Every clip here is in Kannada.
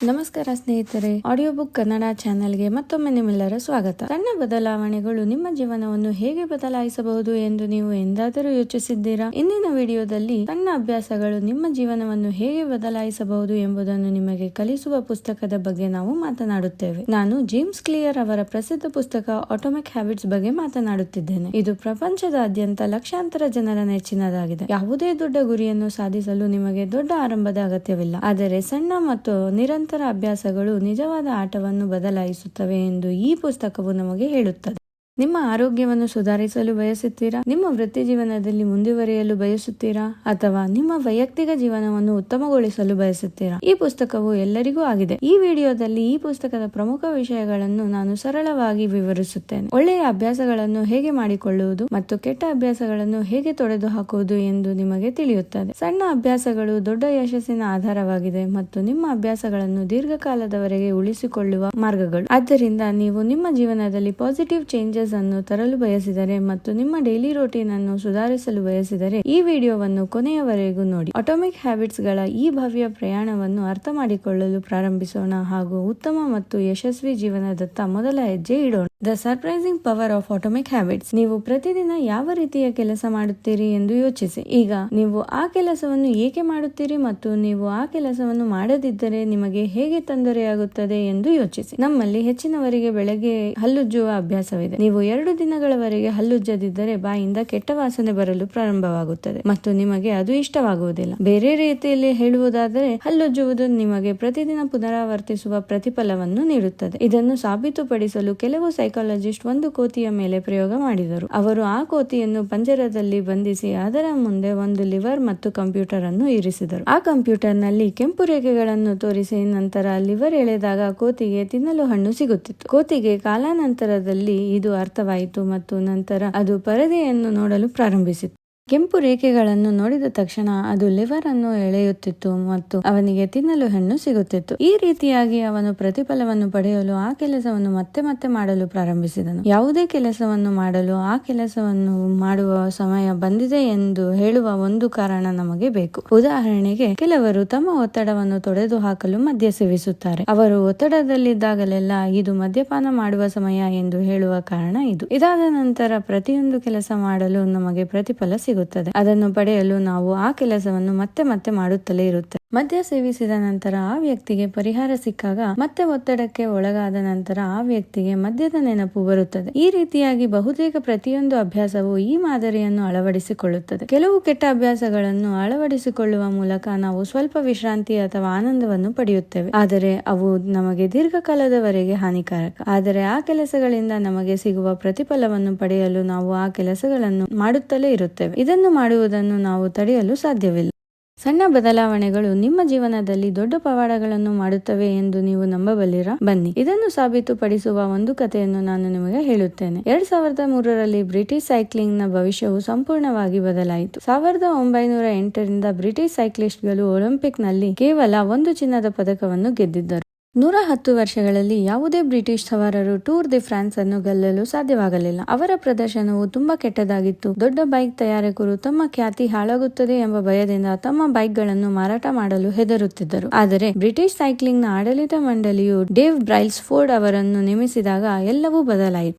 ನಮಸ್ಕಾರ ಸ್ನೇಹಿತರೆ, ಆಡಿಯೋ ಬುಕ್ ಕನ್ನಡ ಚಾನೆಲ್ಗೆ ಮತ್ತೊಮ್ಮೆ ನಿಮ್ಮೆಲ್ಲರ ಸ್ವಾಗತ. ಸಣ್ಣ ಬದಲಾವಣೆಗಳು ನಿಮ್ಮ ಜೀವನವನ್ನು ಹೇಗೆ ಬದಲಾಯಿಸಬಹುದು ಎಂದು ನೀವು ಎಂದಾದರೂ ಯೋಚಿಸಿದ್ದೀರಾ? ಇಂದಿನ ವಿಡಿಯೋದಲ್ಲಿ ಸಣ್ಣ ಅಭ್ಯಾಸಗಳು ನಿಮ್ಮ ಜೀವನವನ್ನು ಹೇಗೆ ಬದಲಾಯಿಸಬಹುದು ಎಂಬುದನ್ನು ನಿಮಗೆ ಕಲಿಸುವ ಪುಸ್ತಕದ ಬಗ್ಗೆ ನಾವು ಮಾತನಾಡುತ್ತೇವೆ. ನಾನು ಜೇಮ್ಸ್ ಕ್ಲಿಯರ್ ಅವರ ಪ್ರಸಿದ್ಧ ಪುಸ್ತಕ ಆಟೋಮಿಕ್ ಹ್ಯಾಬಿಟ್ಸ್ ಬಗ್ಗೆ ಮಾತನಾಡುತ್ತಿದ್ದೇನೆ. ಇದು ಪ್ರಪಂಚದಾದ್ಯಂತ ಲಕ್ಷಾಂತರ ಜನರ ನೆಚ್ಚಿನದಾಗಿದೆ. ಯಾವುದೇ ದೊಡ್ಡ ಗುರಿಯನ್ನು ಸಾಧಿಸಲು ನಿಮಗೆ ದೊಡ್ಡ ಆರಂಭದ ಅಗತ್ಯವಿಲ್ಲ, ಆದರೆ ಸಣ್ಣ ಮತ್ತು ನಿರಂತರ ಅಭ್ಯಾಸಗಳು ನಿಜವಾದ ಆಟವನ್ನು ಬದಲಾಯಿಸುತ್ತವೆ ಎಂದು ಈ ಪುಸ್ತಕವು ನಮಗೆ ಹೇಳುತ್ತದೆ. ನಿಮ್ಮ ಆರೋಗ್ಯವನ್ನು ಸುಧಾರಿಸಲು ಬಯಸುತ್ತೀರಾ? ನಿಮ್ಮ ವೃತ್ತಿ ಜೀವನದಲ್ಲಿ ಮುಂದುವರಿಯಲು ಬಯಸುತ್ತೀರಾ? ಅಥವಾ ನಿಮ್ಮ ವೈಯಕ್ತಿಕ ಜೀವನವನ್ನು ಉತ್ತಮಗೊಳಿಸಲು ಬಯಸುತ್ತೀರಾ? ಈ ಪುಸ್ತಕವು ಎಲ್ಲರಿಗೂ ಆಗಿದೆ. ಈ ವಿಡಿಯೋದಲ್ಲಿ ಈ ಪುಸ್ತಕದ ಪ್ರಮುಖ ವಿಷಯಗಳನ್ನು ನಾನು ಸರಳವಾಗಿ ವಿವರಿಸುತ್ತೇನೆ. ಒಳ್ಳೆಯ ಅಭ್ಯಾಸಗಳನ್ನು ಹೇಗೆ ಮಾಡಿಕೊಳ್ಳುವುದು ಮತ್ತು ಕೆಟ್ಟ ಅಭ್ಯಾಸಗಳನ್ನು ಹೇಗೆ ತೊಡೆದು ಹಾಕುವುದು ಎಂದು ನಿಮಗೆ ತಿಳಿಯುತ್ತದೆ. ಸಣ್ಣ ಅಭ್ಯಾಸಗಳು ದೊಡ್ಡ ಯಶಸ್ಸಿನ ಆಧಾರವಾಗಿದೆ ಮತ್ತು ನಿಮ್ಮ ಅಭ್ಯಾಸಗಳನ್ನು ದೀರ್ಘಕಾಲದವರೆಗೆ ಉಳಿಸಿಕೊಳ್ಳುವ ಮಾರ್ಗಗಳು. ಆದ್ದರಿಂದ ನೀವು ನಿಮ್ಮ ಜೀವನದಲ್ಲಿ ಪಾಸಿಟಿವ್ ಚೇಂಜಸ್ ಅನ್ನು ತರಲು ಬಯಸಿದರೆ ಮತ್ತು ನಿಮ್ಮ ಡೈಲಿ ರೂಟೀನ್ ಅನ್ನು ಸುಧಾರಿಸಲು ಬಯಸಿದರೆ ಈ ವಿಡಿಯೋವನ್ನು ಕೊನೆಯವರೆಗೂ ನೋಡಿ. ಆಟೋಮಿಕ್ ಹ್ಯಾಬಿಟ್ಸ್ ಗಳ ಈ ಭವ್ಯ ಪ್ರಯಾಣವನ್ನು ಅರ್ಥ ಮಾಡಿಕೊಳ್ಳಲು ಪ್ರಾರಂಭಿಸೋಣ ಹಾಗೂ ಉತ್ತಮ ಮತ್ತು ಯಶಸ್ವಿ ಜೀವನದತ್ತ ಮೊದಲ ಹೆಜ್ಜೆ ಇಡೋಣ. The surprising power of atomic habits. ನೀವು ಪ್ರತಿದಿನ ಯಾವ ರೀತಿಯ ಕೆಲಸ ಮಾಡುತ್ತೀರಿ ಎಂದು ಯೋಚಿಸಿ. ಈಗ ನೀವು ಆ ಕೆಲಸವನ್ನು ಏಕೆ ಮಾಡುತ್ತೀರಿ ಮತ್ತು ನೀವು ಆ ಕೆಲಸವನ್ನು ಮಾಡದಿದ್ದರೆ ನಿಮಗೆ ಹೇಗೆ ತೊಂದರೆಯಾಗುತ್ತದೆ ಎಂದು ಯೋಚಿಸಿ. ನಮ್ಮಲ್ಲಿ ಹೆಚ್ಚಿನವರಿಗೆ ಬೆಳಗ್ಗೆ ಹಲ್ಲುಜ್ಜುವ ಅಭ್ಯಾಸವಿದೆ. ನೀವು 2 ದಿನಗಳವರೆಗೆ ಹಲ್ಲುಜ್ಜದಿದ್ದರೆ ಬಾಯಿಂದ ಕೆಟ್ಟ ವಾಸನೆ ಬರಲು ಪ್ರಾರಂಭವಾಗುತ್ತದೆ ಮತ್ತು ನಿಮಗೆ ಅದು ಇಷ್ಟವಾಗುವುದಿಲ್ಲ. ಬೇರೆ ರೀತಿಯಲ್ಲಿ ಹೇಳುವುದಾದರೆ, ಹಲ್ಲುಜ್ಜುವುದು ನಿಮಗೆ ಪ್ರತಿದಿನ ಪುನರಾವರ್ತಿಸುವ ಪ್ರತಿಫಲವನ್ನು ನೀಡುತ್ತದೆ. ಇದನ್ನು ಸಾಬೀತುಪಡಿಸಲು ಕೆಲವು ಸೈಕಾಲಜಿಸ್ಟ್ ಒಂದು ಕೋತಿಯ ಮೇಲೆ ಪ್ರಯೋಗ ಮಾಡಿದರು. ಅವರು ಆ ಕೋತಿಯನ್ನು ಪಂಜರದಲ್ಲಿ ಬಂಧಿಸಿ ಅದರ ಮುಂದೆ ಒಂದು ಲಿವರ್ ಮತ್ತು ಕಂಪ್ಯೂಟರ್ ಅನ್ನು ಇರಿಸಿದರು. ಆ ಕಂಪ್ಯೂಟರ್ ನಲ್ಲಿ ಕೆಂಪು ರೇಖೆಗಳನ್ನು ತೋರಿಸಿ ನಂತರ ಲಿವರ್ ಎಳೆದಾಗ ಕೋತಿಗೆ ತಿನ್ನಲು ಹಣ್ಣು ಸಿಗುತ್ತಿತ್ತು. ಕೋತಿಗೆ ಕಾಲಾನಂತರದಲ್ಲಿ ಇದು ಅರ್ಥವಾಯಿತು ಮತ್ತು ನಂತರ ಅದು ಪರದೆಯನ್ನು ನೋಡಲು ಪ್ರಾರಂಭಿಸಿತು. ಕೆಂಪು ರೇಖೆಗಳನ್ನು ನೋಡಿದ ತಕ್ಷಣ ಅದು ಲಿವರ್ ಅನ್ನು ಎಳೆಯುತ್ತಿತ್ತು ಮತ್ತು ಅವನಿಗೆ ತಿನ್ನಲು ಹಣ್ಣು ಸಿಗುತ್ತಿತ್ತು. ಈ ರೀತಿಯಾಗಿ ಅವನು ಪ್ರತಿಫಲವನ್ನು ಪಡೆಯಲು ಆ ಕೆಲಸವನ್ನು ಮತ್ತೆ ಮತ್ತೆ ಮಾಡಲು ಪ್ರಾರಂಭಿಸಿದನು. ಯಾವುದೇ ಕೆಲಸವನ್ನು ಮಾಡಲು ಆ ಕೆಲಸವನ್ನು ಮಾಡುವ ಸಮಯ ಬಂದಿದೆ ಎಂದು ಹೇಳುವ ಒಂದು ಕಾರಣ ನಮಗೆ ಬೇಕು. ಉದಾಹರಣೆಗೆ, ಕೆಲವರು ತಮ್ಮ ಒತ್ತಡವನ್ನು ತೊಡೆದು ಹಾಕಲು ಮದ್ಯ ಸೇವಿಸುತ್ತಾರೆ. ಅವರು ಒತ್ತಡದಲ್ಲಿದ್ದಾಗಲೆಲ್ಲ ಇದು ಮದ್ಯಪಾನ ಮಾಡುವ ಸಮಯ ಎಂದು ಹೇಳುವ ಕಾರಣ ಇದು. ಇದಾದ ನಂತರ ಪ್ರತಿಯೊಂದು ಕೆಲಸ ಮಾಡಲು ನಮಗೆ ಪ್ರತಿಫಲ ಸಿಗುತ್ತದೆ. ಅದನ್ನು ಪಡೆಯಲು ನಾವು ಆ ಕೆಲಸವನ್ನು ಮತ್ತೆ ಮತ್ತೆ ಮಾಡುತ್ತಲೇ ಇರುತ್ತೇವೆ. ಮದ್ಯ ಸೇವಿಸಿದ ನಂತರ ಆ ವ್ಯಕ್ತಿಗೆ ಪರಿಹಾರ ಸಿಕ್ಕಾಗ ಮತ್ತೆ ಒತ್ತಡಕ್ಕೆ ಒಳಗಾದ ನಂತರ ಆ ವ್ಯಕ್ತಿಗೆ ಮದ್ಯದ ನೆನಪು ಬರುತ್ತದೆ. ಈ ರೀತಿಯಾಗಿ ಬಹುತೇಕ ಪ್ರತಿಯೊಂದು ಅಭ್ಯಾಸವು ಈ ಮಾದರಿಯನ್ನು ಅಳವಡಿಸಿಕೊಳ್ಳುತ್ತದೆ. ಕೆಲವು ಕೆಟ್ಟ ಅಭ್ಯಾಸಗಳನ್ನು ಅಳವಡಿಸಿಕೊಳ್ಳುವ ಮೂಲಕ ನಾವು ಸ್ವಲ್ಪ ವಿಶ್ರಾಂತಿ ಅಥವಾ ಆನಂದವನ್ನು ಪಡೆಯುತ್ತೇವೆ, ಆದರೆ ಅವು ನಮಗೆ ದೀರ್ಘಕಾಲದವರೆಗೆ ಹಾನಿಕಾರಕ. ಆದರೆ ಆ ಕೆಲಸಗಳಿಂದ ನಮಗೆ ಸಿಗುವ ಪ್ರತಿಫಲವನ್ನು ಪಡೆಯಲು ನಾವು ಆ ಕೆಲಸಗಳನ್ನು ಮಾಡುತ್ತಲೇ ಇರುತ್ತೇವೆ. ಇದನ್ನು ಮಾಡುವುದನ್ನು ನಾವು ತಡೆಯಲು ಸಾಧ್ಯವಿಲ್ಲ. ಸಣ್ಣ ಬದಲಾವಣೆಗಳು ನಿಮ್ಮ ಜೀವನದಲ್ಲಿ ದೊಡ್ಡ ಪವಾಡಗಳನ್ನು ಮಾಡುತ್ತವೆ ಎಂದು ನೀವು ನಂಬಬಲ್ಲಿರಾ? ಬನ್ನಿ, ಇದನ್ನು ಸಾಬೀತುಪಡಿಸುವ ಒಂದು ಕಥೆಯನ್ನು ನಾನು ನಿಮಗೆ ಹೇಳುತ್ತೇನೆ. 2003ರಲ್ಲಿ ಬ್ರಿಟಿಷ್ ಸೈಕ್ಲಿಂಗ್ ನ ಭವಿಷ್ಯವು ಸಂಪೂರ್ಣವಾಗಿ ಬದಲಾಯಿತು. 1908ರಿಂದ ಬ್ರಿಟಿಷ್ ಸೈಕ್ಲಿಸ್ಟ್ಗಳು ಒಲಿಂಪಿಕ್ ನಲ್ಲಿ ಕೇವಲ 1 ಚಿನ್ನದ ಪದಕವನ್ನು ಗೆದ್ದಿದ್ದರು. 110 ವರ್ಷಗಳಲ್ಲಿ ಯಾವುದೇ ಬ್ರಿಟಿಷ್ ಸವಾರರು ಟೂರ್ ದಿ ಫ್ರಾನ್ಸ್ ಅನ್ನು ಗೆಲ್ಲಲು ಸಾಧ್ಯವಾಗಲಿಲ್ಲ. ಅವರ ಪ್ರದರ್ಶನವು ತುಂಬಾ ಕೆಟ್ಟದಾಗಿತ್ತು. ದೊಡ್ಡ ಬೈಕ್ ತಯಾರಕರು ತಮ್ಮ ಖ್ಯಾತಿ ಹಾಳಾಗುತ್ತದೆ ಎಂಬ ಭಯದಿಂದ ತಮ್ಮ ಬೈಕ್ ಗಳನ್ನು ಮಾರಾಟ ಮಾಡಲು ಹೆದರುತ್ತಿದ್ದರು. ಆದರೆ ಬ್ರಿಟಿಷ್ ಸೈಕ್ಲಿಂಗ್ ನ ಆಡಳಿತ ಮಂಡಳಿಯು ಡೇವ್ ಬ್ರೈಲ್ಸ್ಫೋರ್ಡ್ ಅವರನ್ನು ನೇಮಿಸಿದಾಗ ಎಲ್ಲವೂ ಬದಲಾಯಿತು.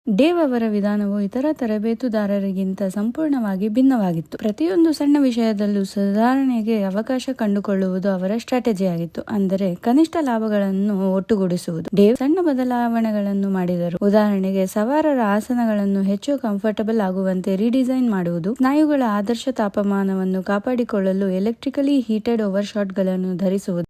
ಡೇವ್ ಅವರ ವಿಧಾನವು ಇತರ ತರಬೇತುದಾರರಿಗಿಂತ ಸಂಪೂರ್ಣವಾಗಿ ಭಿನ್ನವಾಗಿತ್ತು. ಪ್ರತಿಯೊಂದು ಸಣ್ಣ ವಿಷಯದಲ್ಲೂ ಸುಧಾರಣೆಗೆ ಅವಕಾಶ ಕಂಡುಕೊಳ್ಳುವುದು ಅವರ ಸ್ಟ್ರಾಟಜಿಯಾಗಿತ್ತು, ಅಂದರೆ ಕನಿಷ್ಠ ಲಾಭಗಳನ್ನು ಒಟ್ಟುಗೂಡಿಸುವುದು. ಡೇವ್ ಸಣ್ಣ ಬದಲಾವಣೆಗಳನ್ನು ಮಾಡಿದರು. ಉದಾಹರಣೆಗೆ, ಸವಾರರ ಆಸನಗಳನ್ನು ಹೆಚ್ಚು ಕಂಫರ್ಟಬಲ್ ಆಗುವಂತೆ ರೀಡಿಸೈನ್ ಮಾಡುವುದು, ಸ್ನಾಯುಗಳ ಆದರ್ಶ ತಾಪಮಾನವನ್ನು ಕಾಪಾಡಿಕೊಳ್ಳಲು ಎಲೆಕ್ಟ್ರಿಕಲಿ ಹೀಟೆಡ್ ಓವರ್ಶಾಟ್ ಗಳನ್ನು ಧರಿಸುವುದು,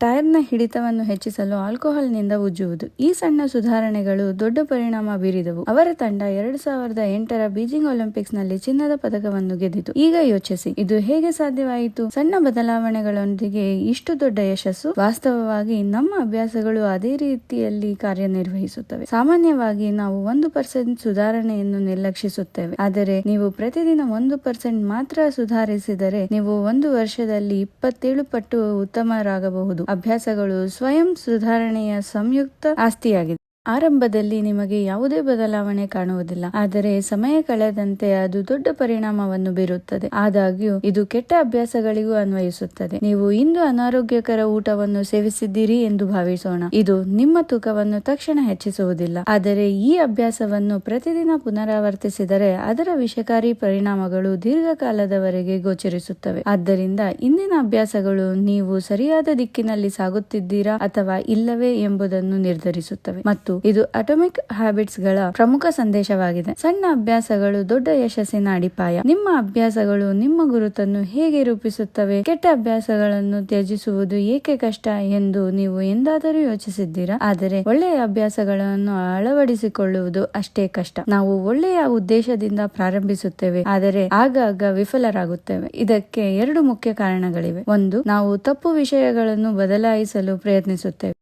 ಟೈರ್ನ ಹಿಡಿತವನ್ನು ಹೆಚ್ಚಿಸಲು ಆಲ್ಕೋಹಾಲ್ ನಿಂದ ಉಜ್ಜುವುದು. ಈ ಸಣ್ಣ ಸುಧಾರಣೆಗಳು ದೊಡ್ಡ ಪರಿಣಾಮ ಬೀರಿದವು. ಅವರ ತಂಡ 2008ರ ಬೀಜಿಂಗ್ ಒಲಿಂಪಿಕ್ಸ್ ನಲ್ಲಿ ಚಿನ್ನದ ಪದಕವನ್ನು ಗೆದ್ದಿತು. ಈಗ ಯೋಚಿಸಿ, ಇದು ಹೇಗೆ ಸಾಧ್ಯವಾಯಿತು? ಸಣ್ಣ ಬದಲಾವಣೆಗಳೊಂದಿಗೆ ಇಷ್ಟು ದೊಡ್ಡ ಯಶಸ್ಸು? ವಾಸ್ತವವಾಗಿ ನಮ್ಮ ಅಭ್ಯಾಸಗಳು ಅದೇ ರೀತಿಯಲ್ಲಿ ಕಾರ್ಯನಿರ್ವಹಿಸುತ್ತವೆ. ಸಾಮಾನ್ಯವಾಗಿ ನಾವು 1% ಸುಧಾರಣೆಯನ್ನು ನಿರ್ಲಕ್ಷಿಸುತ್ತೇವೆ, ಆದರೆ ನೀವು ಪ್ರತಿದಿನ 1% ಮಾತ್ರ ಸುಧಾರಿಸಿದರೆ ನೀವು 1 ವರ್ಷದಲ್ಲಿ 27 ಪಟ್ಟು ಉತ್ತಮರಾಗಬಹುದು. ಅಭ್ಯಾಸಗಳು ಸ್ವಯಂ ಸುಧಾರಣೆಯ ಸಂಯುಕ್ತ ಆಸ್ತಿಯಾಗಿದೆ. ಆರಂಭದಲ್ಲಿ ನಿಮಗೆ ಯಾವುದೇ ಬದಲಾವಣೆ ಕಾಣುವುದಿಲ್ಲ, ಆದರೆ ಸಮಯ ಕಳೆದಂತೆ ಅದು ದೊಡ್ಡ ಪರಿಣಾಮವನ್ನು ಬೀರುತ್ತದೆ. ಆದಾಗ್ಯೂ ಇದು ಕೆಟ್ಟ ಅಭ್ಯಾಸಗಳಿಗೂ ಅನ್ವಯಿಸುತ್ತದೆ. ನೀವು ಇಂದು ಅನಾರೋಗ್ಯಕರ ಊಟವನ್ನು ಸೇವಿಸಿದ್ದೀರಿ ಎಂದು ಭಾವಿಸೋಣ. ಇದು ನಿಮ್ಮ ತೂಕವನ್ನು ತಕ್ಷಣ ಹೆಚ್ಚಿಸುವುದಿಲ್ಲ, ಆದರೆ ಈ ಅಭ್ಯಾಸವನ್ನು ಪ್ರತಿದಿನ ಪುನರಾವರ್ತಿಸಿದರೆ ಅದರ ವಿಷಕಾರಿ ಪರಿಣಾಮಗಳು ದೀರ್ಘಕಾಲದವರೆಗೆ ಗೋಚರಿಸುತ್ತವೆ. ಆದ್ದರಿಂದ ಇಂದಿನ ಅಭ್ಯಾಸಗಳು ನೀವು ಸರಿಯಾದ ದಿಕ್ಕಿನಲ್ಲಿ ಸಾಗುತ್ತಿದ್ದೀರಾ ಅಥವಾ ಇಲ್ಲವೇ ಎಂಬುದನ್ನು ನಿರ್ಧರಿಸುತ್ತವೆ ಮತ್ತು ಇದು ಅಟೋಮಿಕ್ ಹ್ಯಾಬಿಟ್ಸ್ ಗಳ ಪ್ರಮುಖ ಸಂದೇಶವಾಗಿದೆ. ಸಣ್ಣ ಅಭ್ಯಾಸಗಳು ದೊಡ್ಡ ಯಶಸ್ಸಿನ ಅಡಿಪಾಯ. ನಿಮ್ಮ ಅಭ್ಯಾಸಗಳು ನಿಮ್ಮ ಗುರುತನ್ನು ಹೇಗೆ ರೂಪಿಸುತ್ತವೆ? ಕೆಟ್ಟ ಅಭ್ಯಾಸಗಳನ್ನು ತ್ಯಜಿಸುವುದು ಏಕೆ ಕಷ್ಟ ಎಂದು ನೀವು ಎಂದಾದರೂ ಯೋಚಿಸಿದ್ದೀರಾ? ಆದರೆ ಒಳ್ಳೆಯ ಅಭ್ಯಾಸಗಳನ್ನು ಅಳವಡಿಸಿಕೊಳ್ಳುವುದು ಅಷ್ಟೇ ಕಷ್ಟ. ನಾವು ಒಳ್ಳೆಯ ಉದ್ದೇಶದಿಂದ ಪ್ರಾರಂಭಿಸುತ್ತೇವೆ, ಆದರೆ ಆಗಾಗ ವಿಫಲರಾಗುತ್ತೇವೆ. ಇದಕ್ಕೆ ಎರಡು ಮುಖ್ಯ ಕಾರಣಗಳಿವೆ. ಒಂದು, ನಾವು ತಪ್ಪು ವಿಷಯಗಳನ್ನು ಬದಲಾಯಿಸಲು ಪ್ರಯತ್ನಿಸುತ್ತೇವೆ.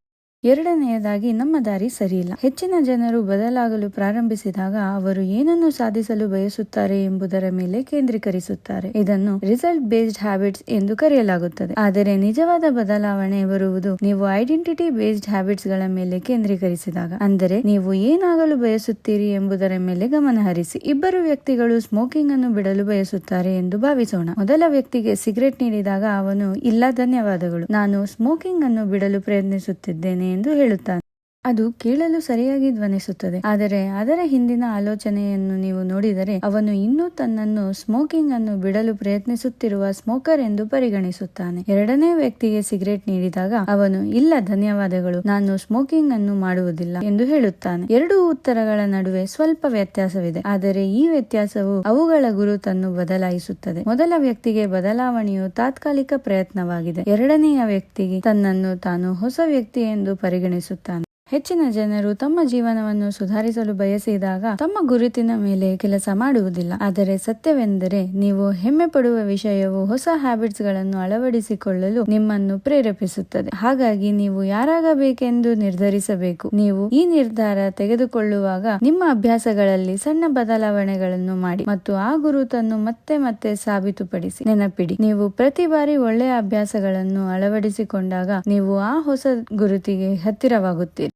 ಎರಡನೆಯದಾಗಿ, ನಮ್ಮ ದಾರಿ ಸರಿಯಿಲ್ಲ. ಹೆಚ್ಚಿನ ಜನರು ಬದಲಾಗಲು ಪ್ರಾರಂಭಿಸಿದಾಗ ಅವರು ಏನನ್ನು ಸಾಧಿಸಲು ಬಯಸುತ್ತಾರೆ ಎಂಬುದರ ಮೇಲೆ ಕೇಂದ್ರೀಕರಿಸುತ್ತಾರೆ. ಇದನ್ನು ರಿಸಲ್ಟ್ ಬೇಸ್ಡ್ ಹ್ಯಾಬಿಟ್ಸ್ ಎಂದು ಕರೆಯಲಾಗುತ್ತದೆ. ಆದರೆ ನಿಜವಾದ ಬದಲಾವಣೆ ಬರುವುದು ನೀವು ಐಡೆಂಟಿಟಿ ಬೇಸ್ಡ್ ಹ್ಯಾಬಿಟ್ಸ್ ಗಳ ಮೇಲೆ ಕೇಂದ್ರೀಕರಿಸಿದಾಗ. ಅಂದರೆ ನೀವು ಏನಾಗಲು ಬಯಸುತ್ತೀರಿ ಎಂಬುದರ ಮೇಲೆ ಗಮನ ಹರಿಸಿ. ಇಬ್ಬರು ವ್ಯಕ್ತಿಗಳು ಸ್ಮೋಕಿಂಗ್ ಅನ್ನು ಬಿಡಲು ಬಯಸುತ್ತಾರೆ ಎಂದು ಭಾವಿಸೋಣ. ಮೊದಲ ವ್ಯಕ್ತಿಗೆ ಸಿಗರೆಟ್ ನೀಡಿದಾಗ ಅವನು, ಇಲ್ಲ ಧನ್ಯವಾದಗಳು, ನಾನು ಸ್ಮೋಕಿಂಗ್ ಅನ್ನು ಬಿಡಲು ಪ್ರಯತ್ನಿಸುತ್ತಿದ್ದೇನೆ ಎಂದು ಹೇಳುತ್ತಾನೆ. ಅದು ಕೇಳಲು ಸರಿಯಾಗಿ ಧ್ವನಿಸುತ್ತದೆ, ಆದರೆ ಅದರ ಹಿಂದಿನ ಆಲೋಚನೆಯನ್ನು ನೀವು ನೋಡಿದರೆ ಅವನು ಇನ್ನೂ ತನ್ನನ್ನು ಸ್ಮೋಕಿಂಗ್ ಅನ್ನು ಬಿಡಲು ಪ್ರಯತ್ನಿಸುತ್ತಿರುವ ಸ್ಮೋಕರ್ ಎಂದು ಪರಿಗಣಿಸುತ್ತಾನೆ. ಎರಡನೇ ವ್ಯಕ್ತಿಗೆ ಸಿಗರೆಟ್ ನೀಡಿದಾಗ ಅವನು, ಇಲ್ಲ ಧನ್ಯವಾದಗಳು, ನಾನು ಸ್ಮೋಕಿಂಗ್ ಅನ್ನು ಮಾಡುವುದಿಲ್ಲ ಎಂದು ಹೇಳುತ್ತಾನೆ. ಎರಡೂ ಉತ್ತರಗಳ ನಡುವೆ ಸ್ವಲ್ಪ ವ್ಯತ್ಯಾಸವಿದೆ, ಆದರೆ ಈ ವ್ಯತ್ಯಾಸವು ಅವುಗಳ ಗುರುತನ್ನು ಬದಲಾಯಿಸುತ್ತದೆ. ಮೊದಲ ವ್ಯಕ್ತಿಗೆ ಬದಲಾವಣೆಯು ತಾತ್ಕಾಲಿಕ ಪ್ರಯತ್ನವಾಗಿದೆ. ಎರಡನೆಯ ವ್ಯಕ್ತಿಗೆ ತನ್ನನ್ನು ತಾನು ಹೊಸ ವ್ಯಕ್ತಿ ಎಂದು ಪರಿಗಣಿಸುತ್ತಾನೆ. ಹೆಚ್ಚಿನ ಜನರು ತಮ್ಮ ಜೀವನವನ್ನು ಸುಧಾರಿಸಲು ಬಯಸಿದಾಗ ತಮ್ಮ ಗುರುತಿನ ಮೇಲೆ ಕೆಲಸ ಮಾಡುವುದಿಲ್ಲ. ಆದರೆ ಸತ್ಯವೆಂದರೆ ನೀವು ಹೆಮ್ಮೆ ಪಡುವ ವಿಷಯವು ಹೊಸ ಹ್ಯಾಬಿಟ್ಸ್ ಗಳನ್ನು ಅಳವಡಿಸಿಕೊಳ್ಳಲು ನಿಮ್ಮನ್ನು ಪ್ರೇರೇಪಿಸುತ್ತದೆ. ಹಾಗಾಗಿ ನೀವು ಯಾರಾಗಬೇಕೆಂದು ನಿರ್ಧರಿಸಬೇಕು. ನೀವು ಈ ನಿರ್ಧಾರ ತೆಗೆದುಕೊಳ್ಳುವಾಗ ನಿಮ್ಮ ಅಭ್ಯಾಸಗಳಲ್ಲಿ ಸಣ್ಣ ಬದಲಾವಣೆಗಳನ್ನು ಮಾಡಿ ಮತ್ತು ಆ ಗುರುತನ್ನು ಮತ್ತೆ ಮತ್ತೆ ಸಾಬೀತುಪಡಿಸಿ. ನೆನಪಿಡಿ, ನೀವು ಪ್ರತಿ ಬಾರಿ ಒಳ್ಳೆಯ ಅಭ್ಯಾಸಗಳನ್ನು ಅಳವಡಿಸಿಕೊಂಡಾಗ ನೀವು ಆ ಹೊಸ ಗುರುತಿಗೆ ಹತ್ತಿರವಾಗುತ್ತೀರಿ.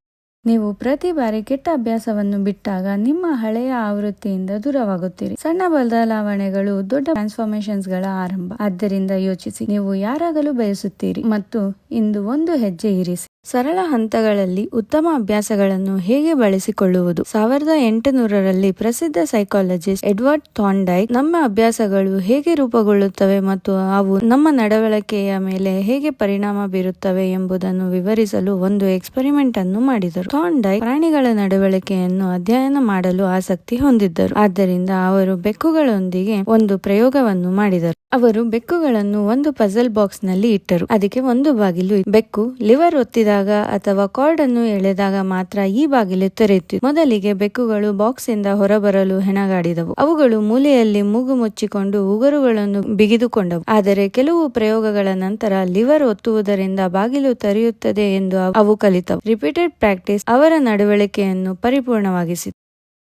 ನೀವು ಪ್ರತಿ ಬಾರಿ ಕೆಟ್ಟ ಅಭ್ಯಾಸವನ್ನು ಬಿಟ್ಟಾಗ ನಿಮ್ಮ ಹಳೆಯ ಆವೃತ್ತಿಯಿಂದ ದೂರವಾಗುತ್ತೀರಿ. ಸಣ್ಣ ಬದಲಾವಣೆಗಳು ದೊಡ್ಡ ಟ್ರಾನ್ಸ್ಫಾರ್ಮೇಶನ್ಸ್ ಗಳ ಆರಂಭ. ಆದ್ದರಿಂದ ಯೋಚಿಸಿ, ನೀವು ಯಾರಾಗಲು ಬಯಸುತ್ತೀರಿ ಮತ್ತು ಇಂದು ಒಂದು ಹೆಜ್ಜೆ ಇರಿಸಿ. ಸರಳ ಹಂತಗಳಲ್ಲಿ ಉತ್ತಮ ಅಭ್ಯಾಸಗಳನ್ನು ಹೇಗೆ ಬಳಸಿಕೊಳ್ಳುವುದು. 1800ರಲ್ಲಿ ಪ್ರಸಿದ್ಧ ಸೈಕಾಲಜಿಸ್ಟ್ ಎಡ್ವರ್ಡ್ ಥಾರ್ನ್ಡೈಕ್ ನಮ್ಮ ಅಭ್ಯಾಸಗಳು ಹೇಗೆ ರೂಪುಗೊಳ್ಳುತ್ತವೆ ಮತ್ತು ಅವು ನಮ್ಮ ನಡವಳಿಕೆಯ ಮೇಲೆ ಹೇಗೆ ಪರಿಣಾಮ ಬೀರುತ್ತವೆ ಎಂಬುದನ್ನು ವಿವರಿಸಲು ಒಂದು ಎಕ್ಸ್ಪೆರಿಮೆಂಟ್ ಅನ್ನು ಮಾಡಿದರು. ಥಾರ್ನ್ಡೈಕ್ ಪ್ರಾಣಿಗಳ ನಡವಳಿಕೆಯನ್ನು ಅಧ್ಯಯನ ಮಾಡಲು ಆಸಕ್ತಿ ಹೊಂದಿದ್ದರು. ಆದ್ದರಿಂದ ಅವರು ಬೆಕ್ಕುಗಳೊಂದಿಗೆ ಒಂದು ಪ್ರಯೋಗವನ್ನು ಮಾಡಿದರು. ಅವರು ಬೆಕ್ಕುಗಳನ್ನು ಒಂದು ಪಜಲ್ ಬಾಕ್ಸ್ ನಲ್ಲಿ ಇಟ್ಟರು. ಅದಕ್ಕೆ ಒಂದು ಬಾಗಿಲು ಇತ್ತು. ಬೆಕ್ಕು ಲಿವರ್ ಒತ್ತಿದಾಗ ಅಥವಾ ಕಾರ್ಡ್ ಅನ್ನು ಎಳೆದಾಗ ಮಾತ್ರ ಈ ಬಾಗಿಲು ತೆರೆಯುತ್ತಿತ್ತು. ಮೊದಲಿಗೆ ಬೆಕ್ಕುಗಳು ಬಾಕ್ಸ್ ಇಂದ ಹೊರಬರಲು ಹೆಣಗಾಡಿದವು. ಅವುಗಳು ಮೂಲೆಯಲ್ಲಿ ಮೂಗು ಮುಚ್ಚಿಕೊಂಡು ಉಗುರುಗಳನ್ನು ಬಿಗಿದುಕೊಂಡವು. ಆದರೆ ಕೆಲವು ಪ್ರಯೋಗಗಳ ನಂತರ ಲಿವರ್ ಒತ್ತುವುದರಿಂದ ಬಾಗಿಲು ತೆರೆಯುತ್ತದೆ ಎಂದು ಅವು ಕಲಿತವು. ರಿಪೀಟೆಡ್ ಪ್ರಾಕ್ಟೀಸ್ ಅವರ ನಡವಳಿಕೆಯನ್ನು ಪರಿಪೂರ್ಣವಾಗಿಸಿತು.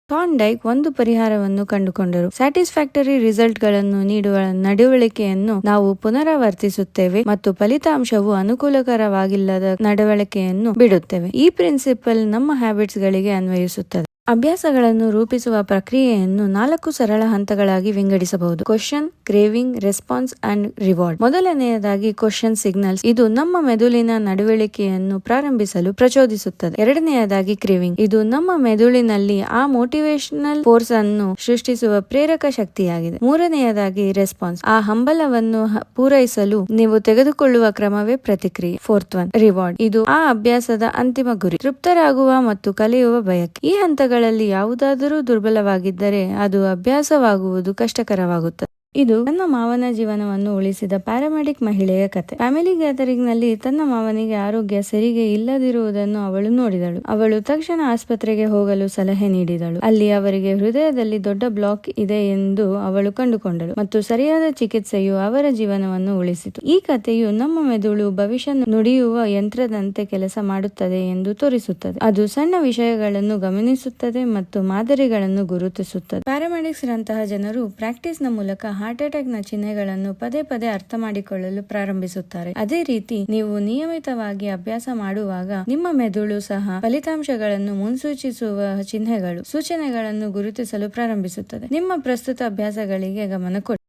ಥಾರ್ನ್ಡೈಕ್ ಒಂದು ಪರಿಹಾರವನ್ನು ಕಂಡುಕೊಂಡರು. ಸ್ಯಾಟಿಸ್ಫ್ಯಾಕ್ಟರಿ ರಿಸಲ್ಟ್ ಗಳನ್ನು ನೀಡುವ ನಡವಳಿಕೆಯನ್ನು ನಾವು ಪುನರಾವರ್ತಿಸುತ್ತೇವೆ ಮತ್ತು ಫಲಿತಾಂಶವು ಅನುಕೂಲಕರವಾಗಿಲ್ಲದ ನಡವಳಿಕೆಯನ್ನು ಬಿಡುತ್ತೇವೆ. ಈ ಪ್ರಿನ್ಸಿಪಲ್ ನಮ್ಮ ಹ್ಯಾಬಿಟ್ಸ್ ಗಳಿಗೆ ಅನ್ವಯಿಸುತ್ತದೆ. ಅಭ್ಯಾಸಗಳನ್ನು ರೂಪಿಸುವ ಪ್ರಕ್ರಿಯೆಯನ್ನು 4 ಸರಳ ಹಂತಗಳಾಗಿ ವಿಂಗಡಿಸಬಹುದು. Question, craving, response and reward. ಮೊದಲನೆಯದಾಗಿ ಕ್ವೆಶ್ಚನ್ ಸಿಗ್ನಲ್ಸ್. ಇದು ನಮ್ಮ ಮೆದುಳಿನ ನಡವಳಿಕೆಯನ್ನು ಪ್ರಾರಂಭಿಸಲು ಪ್ರಚೋದಿಸುತ್ತದೆ. ಎರಡನೆಯದಾಗಿ ಕ್ರೇವಿಂಗ್. ಇದು ನಮ್ಮ ಮೆದುಳಿನಲ್ಲಿ ಆ ಮೋಟಿವೇಶನಲ್ ಫೋರ್ಸ್ ಅನ್ನು ಸೃಷ್ಟಿಸುವ ಪ್ರೇರಕ ಶಕ್ತಿಯಾಗಿದೆ. ಮೂರನೆಯದಾಗಿ ರೆಸ್ಪಾನ್ಸ್. ಆ ಹಂಬಲವನ್ನು ಪೂರೈಸಲು ನೀವು ತೆಗೆದುಕೊಳ್ಳುವ ಕ್ರಮವೇ ಪ್ರತಿಕ್ರಿಯೆ. Fourth one, reward. ಇದು ಆ ಅಭ್ಯಾಸದ ಅಂತಿಮ ಗುರಿ, ತೃಪ್ತರಾಗುವ ಮತ್ತು ಕಲಿಯುವ ಬಯಕೆ. ಈ ಹಂತಗಳಲ್ಲಿ ಯಾವುದಾದರೂ ದುರ್ಬಲವಾಗಿದ್ದರೆ ಅದು ಅಭ್ಯಾಸವಾಗುವುದು ಕಷ್ಟಕರವಾಗುತ್ತದೆ. ಇದು ತನ್ನ ಮಾವನ ಜೀವನವನ್ನು ಉಳಿಸಿದ ಪ್ಯಾರಾಮೆಡಿಕ್ ಮಹಿಳೆಯ ಕಥೆ. ಫ್ಯಾಮಿಲಿ ಗ್ಯಾದರಿಂಗ್ ನಲ್ಲಿ ತನ್ನ ಮಾವನಿಗೆ ಆರೋಗ್ಯ ಸರಿಗೆ ಇಲ್ಲದಿರುವುದನ್ನು ಅವಳು ನೋಡಿದಳು. ಅವಳು ತಕ್ಷಣ ಆಸ್ಪತ್ರೆಗೆ ಹೋಗಲು ಸಲಹೆ ನೀಡಿದಳು. ಅಲ್ಲಿ ಅವರಿಗೆ ಹೃದಯದಲ್ಲಿ ದೊಡ್ಡ ಬ್ಲಾಕ್ ಇದೆ ಎಂದು ಅವಳು ಕಂಡುಕೊಂಡಳು ಮತ್ತು ಸರಿಯಾದ ಚಿಕಿತ್ಸೆಯು ಅವರ ಜೀವನವನ್ನು ಉಳಿಸಿತು. ಈ ಕಥೆಯು ನಮ್ಮ ಮೆದುಳು ಭವಿಷ್ಯ ನುಡಿಯುವ ಯಂತ್ರದಂತೆ ಕೆಲಸ ಮಾಡುತ್ತದೆ ಎಂದು ತೋರಿಸುತ್ತದೆ. ಅದು ಸಣ್ಣ ವಿಷಯಗಳನ್ನು ಗಮನಿಸುತ್ತದೆ ಮತ್ತು ಮಾದರಿಗಳನ್ನು ಗುರುತಿಸುತ್ತದೆ. ಪ್ಯಾರಾಮೆಡಿಕ್ಸ್ ರಂತಹ ಜನರು ಪ್ರಾಕ್ಟೀಸ್ ನ ಮೂಲಕ ಹಾರ್ಟ್ ಅಟ್ಯಾಕ್ ನ ಚಿಹ್ನೆಗಳನ್ನು ಪದೇ ಪದೇ ಅರ್ಥ ಮಾಡಿಕೊಳ್ಳಲು ಪ್ರಾರಂಭಿಸುತ್ತಾರೆ. ಅದೇ ರೀತಿ ನೀವು ನಿಯಮಿತವಾಗಿ ಅಭ್ಯಾಸ ಮಾಡುವಾಗ ನಿಮ್ಮ ಮೆದುಳು ಸಹ ಫಲಿತಾಂಶಗಳನ್ನು ಮುನ್ಸೂಚಿಸುವ ಚಿಹ್ನೆಗಳು, ಸೂಚನೆಗಳನ್ನು ಗುರುತಿಸಲು ಪ್ರಾರಂಭಿಸುತ್ತದೆ. ನಿಮ್ಮ ಪ್ರಸ್ತುತ ಅಭ್ಯಾಸಗಳಿಗೆ ಗಮನ ಕೊಡಿ.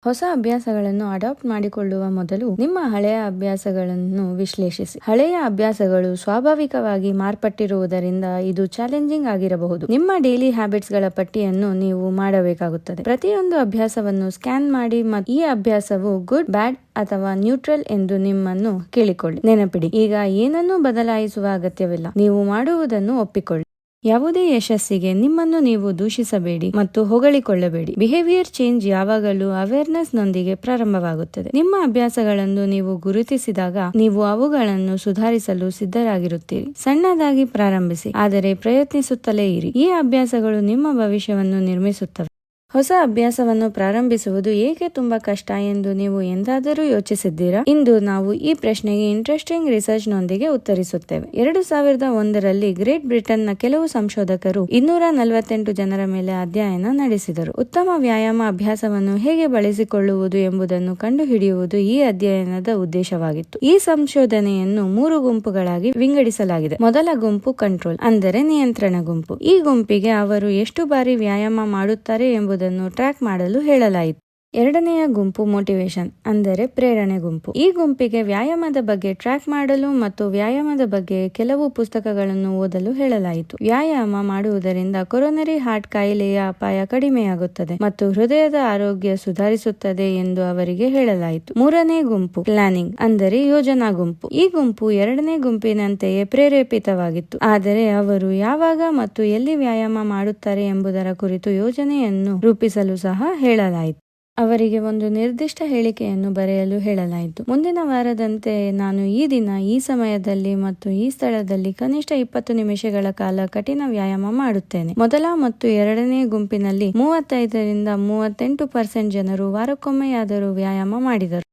ಹೊಸ ಅಭ್ಯಾಸಗಳನ್ನು ಅಡಾಪ್ಟ್ ಮಾಡಿಕೊಳ್ಳುವ ಮೊದಲು ನಿಮ್ಮ ಹಳೆಯ ಅಭ್ಯಾಸಗಳನ್ನು ವಿಶ್ಲೇಷಿಸಿ. ಹಳೆಯ ಅಭ್ಯಾಸಗಳು ಸ್ವಾಭಾವಿಕವಾಗಿ ಮಾರ್ಪಟ್ಟಿರುವುದರಿಂದ ಇದು ಚಾಲೆಂಜಿಂಗ್ ಆಗಿರಬಹುದು. ನಿಮ್ಮ ಡೈಲಿ ಹ್ಯಾಬಿಟ್ಸ್ ಗಳ ಪಟ್ಟಿಯನ್ನು ನೀವು ಮಾಡಬೇಕಾಗುತ್ತದೆ. ಪ್ರತಿಯೊಂದು ಅಭ್ಯಾಸವನ್ನು ಸ್ಕ್ಯಾನ್ ಮಾಡಿ ಮತ್ತು ಈ ಅಭ್ಯಾಸವು ಗುಡ್, ಬ್ಯಾಡ್ ಅಥವಾ ನ್ಯೂಟ್ರಲ್ ಎಂದು ನಿಮ್ಮನ್ನು ಕೇಳಿಕೊಳ್ಳಿ. ನೆನಪಿಡಿ, ಈಗ ಏನನ್ನೂ ಬದಲಾಯಿಸುವ ಅಗತ್ಯವಿಲ್ಲ. ನೀವು ಮಾಡುವುದನ್ನು ಒಪ್ಪಿಕೊಳ್ಳಿ. ಯಾವುದೇ ಯಶಸ್ಸಿಗೆ ನಿಮ್ಮನ್ನು ನೀವು ದೂಷಿಸಬೇಡಿ ಮತ್ತು ಹೊಗಳಿಕೊಳ್ಳಬೇಡಿ. ಬಿಹೇವಿಯರ್ ಚೇಂಜ್ ಯಾವಾಗಲೂ ಅವೇರ್ನೆಸ್ ನೊಂದಿಗೆ ಪ್ರಾರಂಭವಾಗುತ್ತದೆ. ನಿಮ್ಮ ಅಭ್ಯಾಸಗಳನ್ನು ನೀವು ಗುರುತಿಸಿದಾಗ ನೀವು ಅವುಗಳನ್ನು ಸುಧಾರಿಸಲು ಸಿದ್ಧರಾಗಿರುತ್ತೀರಿ. ಸಣ್ಣದಾಗಿ ಪ್ರಾರಂಭಿಸಿ, ಆದರೆ ಪ್ರಯತ್ನಿಸುತ್ತಲೇ ಇರಿ. ಈ ಅಭ್ಯಾಸಗಳು ನಿಮ್ಮ ಭವಿಷ್ಯವನ್ನು ನಿರ್ಮಿಸುತ್ತವೆ. ಹೊಸ ಅಭ್ಯಾಸವನ್ನು ಪ್ರಾರಂಭಿಸುವುದು ಏಕೆ ತುಂಬಾ ಕಷ್ಟ ಎಂದು ನೀವು ಎಂದಾದರೂ ಯೋಚಿಸಿದ್ದೀರಾ? ಇಂದು ನಾವು ಈ ಪ್ರಶ್ನೆಗೆ ಇಂಟ್ರೆಸ್ಟಿಂಗ್ ರಿಸರ್ಚ್ ನೊಂದಿಗೆ ಉತ್ತರಿಸುತ್ತೇವೆ. 2001ರಲ್ಲಿ ಗ್ರೇಟ್ ಬ್ರಿಟನ್ ನ ಕೆಲವು ಸಂಶೋಧಕರು 248 ಜನರ ಮೇಲೆ ಅಧ್ಯಯನ ನಡೆಸಿದರು. ಉತ್ತಮ ವ್ಯಾಯಾಮ ಅಭ್ಯಾಸವನ್ನು ಹೇಗೆ ಬಳಸಿಕೊಳ್ಳುವುದು ಎಂಬುದನ್ನು ಕಂಡುಹಿಡಿಯುವುದು ಈ ಅಧ್ಯಯನದ ಉದ್ದೇಶವಾಗಿತ್ತು. ಈ ಸಂಶೋಧನೆಯನ್ನು 3 ಗುಂಪುಗಳಾಗಿ ವಿಂಗಡಿಸಲಾಗಿದೆ. ಮೊದಲ ಗುಂಪು ಕಂಟ್ರೋಲ್, ಅಂದರೆ ನಿಯಂತ್ರಣ ಗುಂಪು. ಈ ಗುಂಪಿಗೆ ಅವರು ಎಷ್ಟು ಬಾರಿ ವ್ಯಾಯಾಮ ಮಾಡುತ್ತಾರೆ ಎಂಬುದನ್ನು ಟ್ರ್ಯಾಕ್ ಮಾಡಲು ಹೇಳಲಾಯಿತು. ಎರಡನೆಯ ಗುಂಪು ಮೋಟಿವೇಶನ್, ಅಂದರೆ ಪ್ರೇರಣೆ ಗುಂಪು. ಈ ಗುಂಪಿಗೆ ವ್ಯಾಯಾಮದ ಬಗ್ಗೆ ಟ್ರ್ಯಾಕ್ ಮಾಡಲು ಮತ್ತು ವ್ಯಾಯಾಮದ ಬಗ್ಗೆ ಕೆಲವು ಪುಸ್ತಕಗಳನ್ನು ಓದಲು ಹೇಳಲಾಯಿತು. ವ್ಯಾಯಾಮ ಮಾಡುವುದರಿಂದ ಕೊರೊನರಿ ಹಾರ್ಟ್ ಕಾಯಿಲೆಯ ಅಪಾಯ ಕಡಿಮೆಯಾಗುತ್ತದೆ ಮತ್ತು ಹೃದಯದ ಆರೋಗ್ಯ ಸುಧಾರಿಸುತ್ತದೆ ಎಂದು ಅವರಿಗೆ ಹೇಳಲಾಯಿತು. ಮೂರನೇ ಗುಂಪು ಪ್ಲಾನಿಂಗ್, ಅಂದರೆ ಯೋಜನಾ ಗುಂಪು. ಈ ಗುಂಪು ಎರಡನೇ ಗುಂಪಿನಂತೆಯೇ ಪ್ರೇರೇಪಿತವಾಗಿತ್ತು, ಆದರೆ ಅವರು ಯಾವಾಗ ಮತ್ತು ಎಲ್ಲಿ ವ್ಯಾಯಾಮ ಮಾಡುತ್ತಾರೆ ಎಂಬುದರ ಕುರಿತು ಯೋಜನೆಯನ್ನು ರೂಪಿಸಲು ಸಹ ಹೇಳಲಾಯಿತು. ಅವರಿಗೆ ಒಂದು ನಿರ್ದಿಷ್ಟ ಹೇಳಿಕೆಯನ್ನು ಬರೆಯಲು ಹೇಳಲಾಯಿತು. ಮುಂದಿನ ವಾರದಂತೆ ನಾನು ಈ ದಿನ, ಈ ಸಮಯದಲ್ಲಿ ಮತ್ತು ಈ ಸ್ಥಳದಲ್ಲಿ ಕನಿಷ್ಠ 20 ನಿಮಿಷಗಳ ಕಾಲ ಕಠಿಣ ವ್ಯಾಯಾಮ ಮಾಡುತ್ತೇನೆ. ಮೊದಲ ಮತ್ತು ಎರಡನೇ ಗುಂಪಿನಲ್ಲಿ 35ರಿಂದ 38% ಜನರು ವಾರಕ್ಕೊಮ್ಮೆಯಾದರೂ ವ್ಯಾಯಾಮ ಮಾಡಿದರು.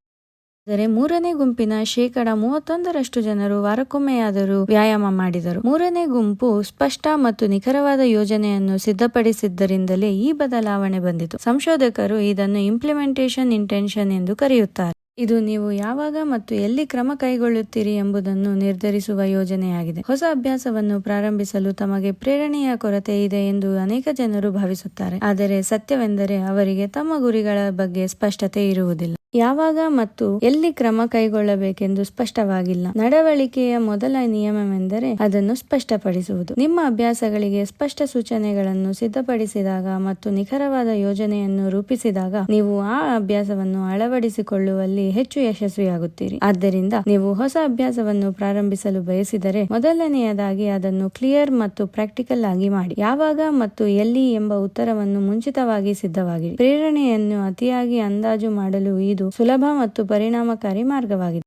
ಆದರೆ ಮೂರನೇ ಗುಂಪಿನ 31% ಜನರು ವಾರಕ್ಕೊಮ್ಮೆಯಾದರೂ ವ್ಯಾಯಾಮ ಮಾಡಿದರು. ಮೂರನೇ ಗುಂಪು ಸ್ಪಷ್ಟ ಮತ್ತು ನಿಖರವಾದ ಯೋಜನೆಯನ್ನು ಸಿದ್ಧಪಡಿಸಿದ್ದರಿಂದಲೇ ಈ ಬದಲಾವಣೆ ಬಂದಿತು. ಸಂಶೋಧಕರು ಇದನ್ನು ಇಂಪ್ಲಿಮೆಂಟೇಷನ್ ಇಂಟೆನ್ಷನ್ ಎಂದು ಕರೆಯುತ್ತಾರೆ. ಇದು ನೀವು ಯಾವಾಗ ಮತ್ತು ಎಲ್ಲಿ ಕ್ರಮ ಕೈಗೊಳ್ಳುತ್ತೀರಿ ಎಂಬುದನ್ನು ನಿರ್ಧರಿಸುವ ಯೋಜನೆಯಾಗಿದೆ. ಹೊಸ ಅಭ್ಯಾಸವನ್ನು ಪ್ರಾರಂಭಿಸಲು ತಮಗೆ ಪ್ರೇರಣೆಯ ಕೊರತೆ ಇದೆ ಎಂದು ಅನೇಕ ಜನರು ಭಾವಿಸುತ್ತಾರೆ. ಆದರೆ ಸತ್ಯವೆಂದರೆ ಅವರಿಗೆ ತಮ್ಮ ಗುರಿಗಳ ಬಗ್ಗೆ ಸ್ಪಷ್ಟತೆ ಇರುವುದಿಲ್ಲ. ಯಾವಾಗ ಮತ್ತು ಎಲ್ಲಿ ಕ್ರಮ ಕೈಗೊಳ್ಳಬೇಕೆಂದು ಸ್ಪಷ್ಟವಾಗಿಲ್ಲ. ನಡವಳಿಕೆಯ ಮೊದಲ ನಿಯಮವೆಂದರೆ ಅದನ್ನು ಸ್ಪಷ್ಟಪಡಿಸುವುದು. ನಿಮ್ಮ ಅಭ್ಯಾಸಗಳಿಗೆ ಸ್ಪಷ್ಟ ಸೂಚನೆಗಳನ್ನು ಸಿದ್ಧಪಡಿಸಿದಾಗ ಮತ್ತು ನಿಖರವಾದ ಯೋಜನೆಯನ್ನು ರೂಪಿಸಿದಾಗ ನೀವು ಆ ಅಭ್ಯಾಸವನ್ನು ಅಳವಡಿಸಿಕೊಳ್ಳುವಲ್ಲಿ ಹೆಚ್ಚು ಯಶಸ್ವಿಯಾಗುತ್ತೀರಿ. ಆದ್ದರಿಂದ ನೀವು ಹೊಸ ಅಭ್ಯಾಸವನ್ನು ಪ್ರಾರಂಭಿಸಲು ಬಯಸಿದರೆ ಮೊದಲನೆಯದಾಗಿ ಅದನ್ನು ಕ್ಲಿಯರ್ ಮತ್ತು ಪ್ರಾಕ್ಟಿಕಲ್ ಆಗಿ ಮಾಡಿ. ಯಾವಾಗ ಮತ್ತು ಎಲ್ಲಿ ಎಂಬ ಉತ್ತರವನ್ನು ಮುಂಚಿತವಾಗಿ ಸಿದ್ಧವಾಗಿಡಿ. ಪ್ರೇರಣೆಯನ್ನು ಅತಿಯಾಗಿ ಅಂದಾಜು ಮಾಡಲು ಇದು ಸುಲಭ ಮತ್ತು ಪರಿಣಾಮಕಾರಿ ಮಾರ್ಗವಾಗಿದೆ.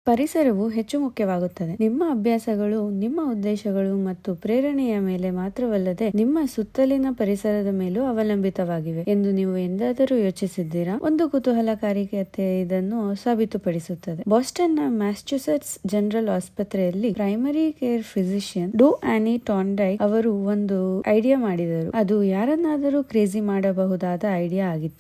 ಪರಿಸರವು ಹೆಚ್ಚು ಮುಖ್ಯವಾಗುತ್ತದೆ. ನಿಮ್ಮ ಅಭ್ಯಾಸಗಳು ನಿಮ್ಮ ಉದ್ದೇಶಗಳು ಮತ್ತು ಪ್ರೇರಣೆಯ ಮೇಲೆ ಮಾತ್ರವಲ್ಲದೆ ನಿಮ್ಮ ಸುತ್ತಲಿನ ಪರಿಸರದ ಮೇಲೂ ಅವಲಂಬಿತವಾಗಿವೆ ಎಂದು ನೀವು ಎಂದಾದರೂ ಯೋಚಿಸಿದ್ದೀರಾ? ಒಂದು ಕುತೂಹಲಕಾರಿ ಕಥೆ ಇದನ್ನು ಸಾಬೀತುಪಡಿಸುತ್ತದೆ. ಬಾಸ್ಟನ್ ನ ಮ್ಯಾಸಚೂಸೆಟ್ಸ್ ಜನರಲ್ ಆಸ್ಪತ್ರೆಯಲ್ಲಿ ಪ್ರೈಮರಿ ಕೇರ್ ಫಿಸಿಷಿಯನ್ ಡೋ ಆನಿ ಟಾಂಡೈಕ್ ಅವರು ಒಂದು ಐಡಿಯಾ ಮಾಡಿದರು. ಅದು ಯಾರನ್ನಾದರೂ ಕ್ರೇಜಿ ಮಾಡಬಹುದಾದ ಐಡಿಯಾ ಆಗಿತ್ತು.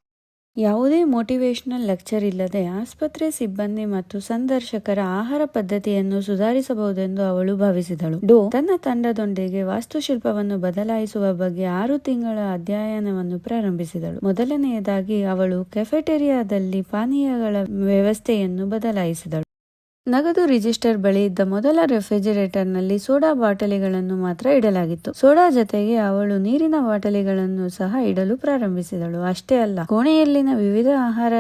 ಯಾವುದೇ ಮೋಟಿವೇಶನಲ್ ಲೆಕ್ಚರ್ ಇಲ್ಲದೆ ಆಸ್ಪತ್ರೆ ಸಿಬ್ಬಂದಿ ಮತ್ತು ಸಂದರ್ಶಕರ ಆಹಾರ ಪದ್ಧತಿಯನ್ನು ಸುಧಾರಿಸಬಹುದೆಂದು ಅವಳು ಭಾವಿಸಿದಳು. ಡೋ ತನ್ನ ತಂಡದೊಂದಿಗೆ ವಾಸ್ತುಶಿಲ್ಪವನ್ನು ಬದಲಾಯಿಸುವ ಬಗ್ಗೆ 6 ತಿಂಗಳ ಅಧ್ಯಯನವನ್ನು ಪ್ರಾರಂಭಿಸಿದಳು. ಮೊದಲನೆಯದಾಗಿ ಅವಳು ಕೆಫೆಟೇರಿಯಾದಲ್ಲಿ ಪಾನೀಯಗಳ ವ್ಯವಸ್ಥೆಯನ್ನು ಬದಲಾಯಿಸಿದಳು. ನಗದು ರಿಜಿಸ್ಟರ್ ಬಳಿ ಇದ್ದ ಮೊದಲ ರೆಫ್ರಿಜರೇಟರ್ನಲ್ಲಿ ಸೋಡಾ ಬಾಟಲಿಗಳನ್ನು ಮಾತ್ರ ಇಡಲಾಗಿತ್ತು. ಸೋಡಾ ಜೊತೆಗೆ ಅವಳು ನೀರಿನ ಬಾಟಲಿಗಳನ್ನು ಸಹ ಇಡಲು ಪ್ರಾರಂಭಿಸಿದಳು. ಅಷ್ಟೇ ಅಲ್ಲ, ಕೋಣೆಯಲ್ಲಿನ ವಿವಿಧ ಆಹಾರ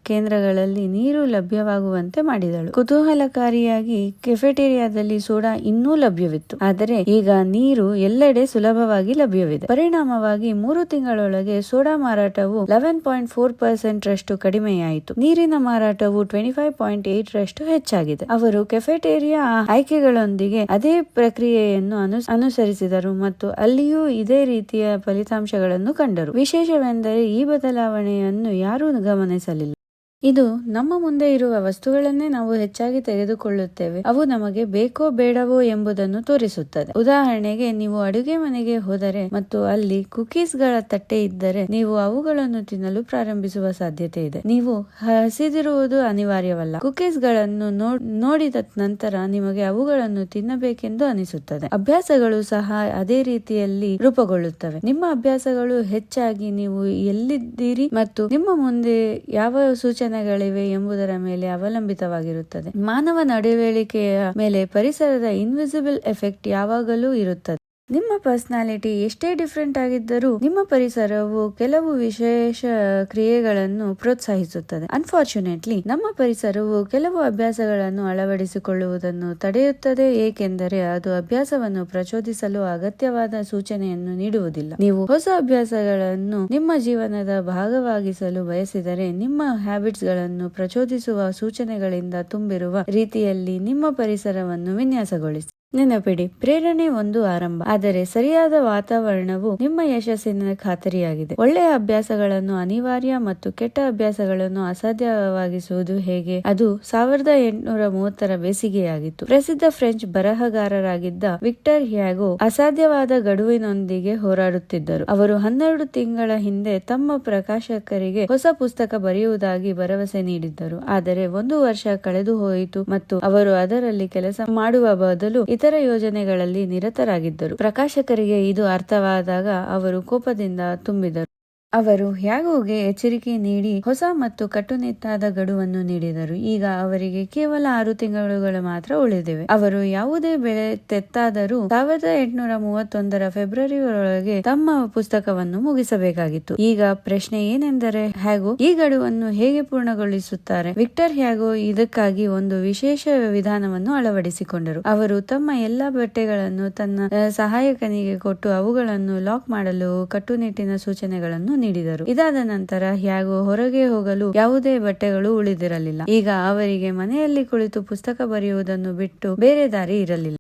ಕೇಂದ್ರಗಳಲ್ಲಿ ನೀರು ಲಭ್ಯವಾಗುವಂತೆ ಮಾಡಿದಳು. ಕುತೂಹಲಕಾರಿಯಾಗಿ ಕೆಫೆಟೇರಿಯಾದಲ್ಲಿ ಸೋಡಾ ಇನ್ನೂ ಲಭ್ಯವಿತ್ತು, ಆದರೆ ಈಗ ನೀರು ಎಲ್ಲೆಡೆ ಸುಲಭವಾಗಿ ಲಭ್ಯವಿದೆ. ಪರಿಣಾಮವಾಗಿ 3 ತಿಂಗಳೊಳಗೆ ಸೋಡಾ ಮಾರಾಟವು 11.4% ರಷ್ಟು ಕಡಿಮೆಯಾಯಿತು. ನೀರಿನ ಮಾರಾಟವು 25.8 ರಷ್ಟು ಹೆಚ್ಚಾಗಿದೆ. ಅವರು ಕೆಫೆಟೇರಿಯಾ ಆಯ್ಕೆಗಳೊಂದಿಗೆ ಅದೇ ಪ್ರಕ್ರಿಯೆಯನ್ನು ಅನುಸರಿಸಿದರು ಮತ್ತು ಅಲ್ಲಿಯೂ ಇದೇ ರೀತಿಯ ಫಲಿತಾಂಶಗಳನ್ನು ಕಂಡರು. ವಿಶೇಷವೆಂದರೆ ಈ ಬದಲಾವಣೆಯನ್ನು ಯಾರೂ ಗಮನಿಸಲಿಲ್ಲ. ಇದು ನಮ್ಮ ಮುಂದೆ ಇರುವ ವಸ್ತುಗಳನ್ನೇ ನಾವು ಹೆಚ್ಚಾಗಿ ತೆಗೆದುಕೊಳ್ಳುತ್ತೇವೆ. ಅವು ನಮಗೆ ಬೇಕೋ ಬೇಡವೋ ಎಂಬುದನ್ನು ತೋರಿಸುತ್ತದೆ. ಉದಾಹರಣೆಗೆ, ನೀವು ಅಡುಗೆ ಮನೆಗೆ ಹೋದರೆ ಮತ್ತು ಅಲ್ಲಿ ಕುಕೀಸ್ ಗಳ ತಟ್ಟೆ ಇದ್ದರೆ ನೀವು ಅವುಗಳನ್ನು ತಿನ್ನಲು ಪ್ರಾರಂಭಿಸುವ ಸಾಧ್ಯತೆ ಇದೆ. ನೀವು ಹಸಿದಿರುವುದು ಅನಿವಾರ್ಯವಲ್ಲ. ಕುಕೀಸ್ ಗಳನ್ನು ನೋಡಿದ ನಂತರ ನಿಮಗೆ ಅವುಗಳನ್ನು ತಿನ್ನಬೇಕೆಂದು ಅನಿಸುತ್ತದೆ. ಅಭ್ಯಾಸಗಳು ಸಹ ಅದೇ ರೀತಿಯಲ್ಲಿ ರೂಪುಗೊಳ್ಳುತ್ತವೆ. ನಿಮ್ಮ ಅಭ್ಯಾಸಗಳು ಹೆಚ್ಚಾಗಿ ನೀವು ಎಲ್ಲಿದ್ದೀರಿ ಮತ್ತು ನಿಮ್ಮ ಮುಂದೆ ಯಾವ ಸೂಚನೆಗಳಿವೆ ಎಂಬುದರ ಮೇಲೆ ಅವಲಂಬಿತವಾಗಿರುತ್ತದೆ. ಮಾನವ ನಡವಳಿಕೆಯ ಮೇಲೆ ಪರಿಸರದ ಇನ್ವಿಸಿಬಲ್ ಎಫೆಕ್ಟ್ ಯಾವಾಗಲೂ ಇರುತ್ತದೆ. ನಿಮ್ಮ ಪರ್ಸನಾಲಿಟಿ ಎಷ್ಟೇ ಡಿಫರೆಂಟ್ ಆಗಿದ್ದರೂ ನಿಮ್ಮ ಪರಿಸರವು ಕೆಲವು ವಿಶೇಷ ಕ್ರಿಯೆಗಳನ್ನು ಪ್ರೋತ್ಸಾಹಿಸುತ್ತದೆ. ಅನ್ಫಾರ್ಚುನೇಟ್ಲಿ, ನಮ್ಮ ಪರಿಸರವು ಕೆಲವು ಅಭ್ಯಾಸಗಳನ್ನು ಅಳವಡಿಸಿಕೊಳ್ಳುವುದನ್ನು ತಡೆಯುತ್ತದೆ, ಏಕೆಂದರೆ ಅದು ಅಭ್ಯಾಸವನ್ನು ಪ್ರಚೋದಿಸಲು ಅಗತ್ಯವಾದ ಸೂಚನೆಯನ್ನು ನೀಡುವುದಿಲ್ಲ. ನೀವು ಹೊಸ ಅಭ್ಯಾಸಗಳನ್ನು ನಿಮ್ಮ ಜೀವನದ ಭಾಗವಾಗಿಸಲು ಬಯಸಿದರೆ, ನಿಮ್ಮ ಹ್ಯಾಬಿಟ್ಸ್ ಗಳನ್ನು ಪ್ರಚೋದಿಸುವ ಸೂಚನೆಗಳಿಂದ ತುಂಬಿರುವ ರೀತಿಯಲ್ಲಿ ನಿಮ್ಮ ಪರಿಸರವನ್ನು ವಿನ್ಯಾಸಗೊಳಿಸಿ. ನೆನಪಿಡಿ, ಪ್ರೇರಣೆ ಒಂದು ಆರಂಭ, ಆದರೆ ಸರಿಯಾದ ವಾತಾವರಣವು ನಿಮ್ಮ ಯಶಸ್ಸಿನ ಖಾತರಿಯಾಗಿದೆ. ಒಳ್ಳೆಯ ಅಭ್ಯಾಸಗಳನ್ನು ಅನಿವಾರ್ಯ ಮತ್ತು ಕೆಟ್ಟ ಅಭ್ಯಾಸಗಳನ್ನು ಅಸಾಧ್ಯವಾಗಿಸುವುದು ಹೇಗೆ? ಅದು 1830ರ ಬೇಸಿಗೆಯಾಗಿತ್ತು. ಪ್ರಸಿದ್ಧ ಫ್ರೆಂಚ್ ಬರಹಗಾರರಾಗಿದ್ದ ವಿಕ್ಟರ್ ಹ್ಯಾಗೋ ಅಸಾಧ್ಯವಾದ ಗಡುವಿನೊಂದಿಗೆ ಹೋರಾಡುತ್ತಿದ್ದರು. ಅವರು 12 ತಿಂಗಳ ಹಿಂದೆ ತಮ್ಮ ಪ್ರಕಾಶಕರಿಗೆ ಹೊಸ ಪುಸ್ತಕ ಬರೆಯುವುದಾಗಿ ಭರವಸೆ ನೀಡಿದ್ದರು. ಆದರೆ 1 ವರ್ಷ ಕಳೆದು ಹೋಯಿತು ಮತ್ತು ಅವರು ಅದರಲ್ಲಿ ಕೆಲಸ ಮಾಡುವ ಬದಲು ಇತರ ಯೋಜನೆಗಳಲ್ಲಿ ನಿರತರಾಗಿದ್ದರು. ಪ್ರಕಾಶಕರಿಗೆ ಇದು ಅರ್ಥವಾದಾಗ ಅವರು ಕೋಪದಿಂದ ತುಂಬಿದರು. ಅವರು ಹ್ಯಾಗೋಗೆ ಎಚ್ಚರಿಕೆ ನೀಡಿ ಹೊಸ ಮತ್ತು ಕಟ್ಟುನಿಟ್ಟಾದ ಗಡುವನ್ನು ನೀಡಿದರು. ಈಗ ಅವರಿಗೆ ಕೇವಲ 6 ತಿಂಗಳುಗಳು ಮಾತ್ರ ಉಳಿದಿವೆ. ಅವರು ಯಾವುದೇ ಬೆಲೆ ತೆತ್ತಾದರೂ 1831ರ ಫೆಬ್ರವರಿಯೊಳಗೆ ತಮ್ಮ ಪುಸ್ತಕವನ್ನು ಮುಗಿಸಬೇಕಾಗಿತ್ತು. ಈಗ ಪ್ರಶ್ನೆ ಏನೆಂದರೆ, ಹ್ಯಾಗೋ ಈ ಗಡುವನ್ನು ಹೇಗೆ ಪೂರ್ಣಗೊಳಿಸುತ್ತಾರೆ? ವಿಕ್ಟರ್ ಹ್ಯಾಗೋ ಇದಕ್ಕಾಗಿ ಒಂದು ವಿಶೇಷ ವಿಧಾನವನ್ನು ಅಳವಡಿಸಿಕೊಂಡರು. ಅವರು ತಮ್ಮ ಎಲ್ಲಾ ಬಟ್ಟೆಗಳನ್ನು ತನ್ನ ಸಹಾಯಕನಿಗೆ ಕೊಟ್ಟು ಅವುಗಳನ್ನು ಲಾಕ್ ಮಾಡಲು ಕಟ್ಟುನಿಟ್ಟಿನ ಸೂಚನೆಗಳನ್ನು ನೀಡಿದರು. ಇದಾದ ನಂತರ ಹ್ಯಾಗೋ ಹೊರಗೆ ಹೋಗಲು ಯಾವುದೇ ಬಟ್ಟೆಗಳು ಉಳಿದಿರಲಿಲ್ಲ. ಈಗ ಅವರಿಗೆ ಮನೆಯಲ್ಲಿ ಕುಳಿತು ಪುಸ್ತಕ ಬರೆಯುವುದನ್ನು ಬಿಟ್ಟು ಬೇರೆ ದಾರಿ ಇರಲಿಲ್ಲ.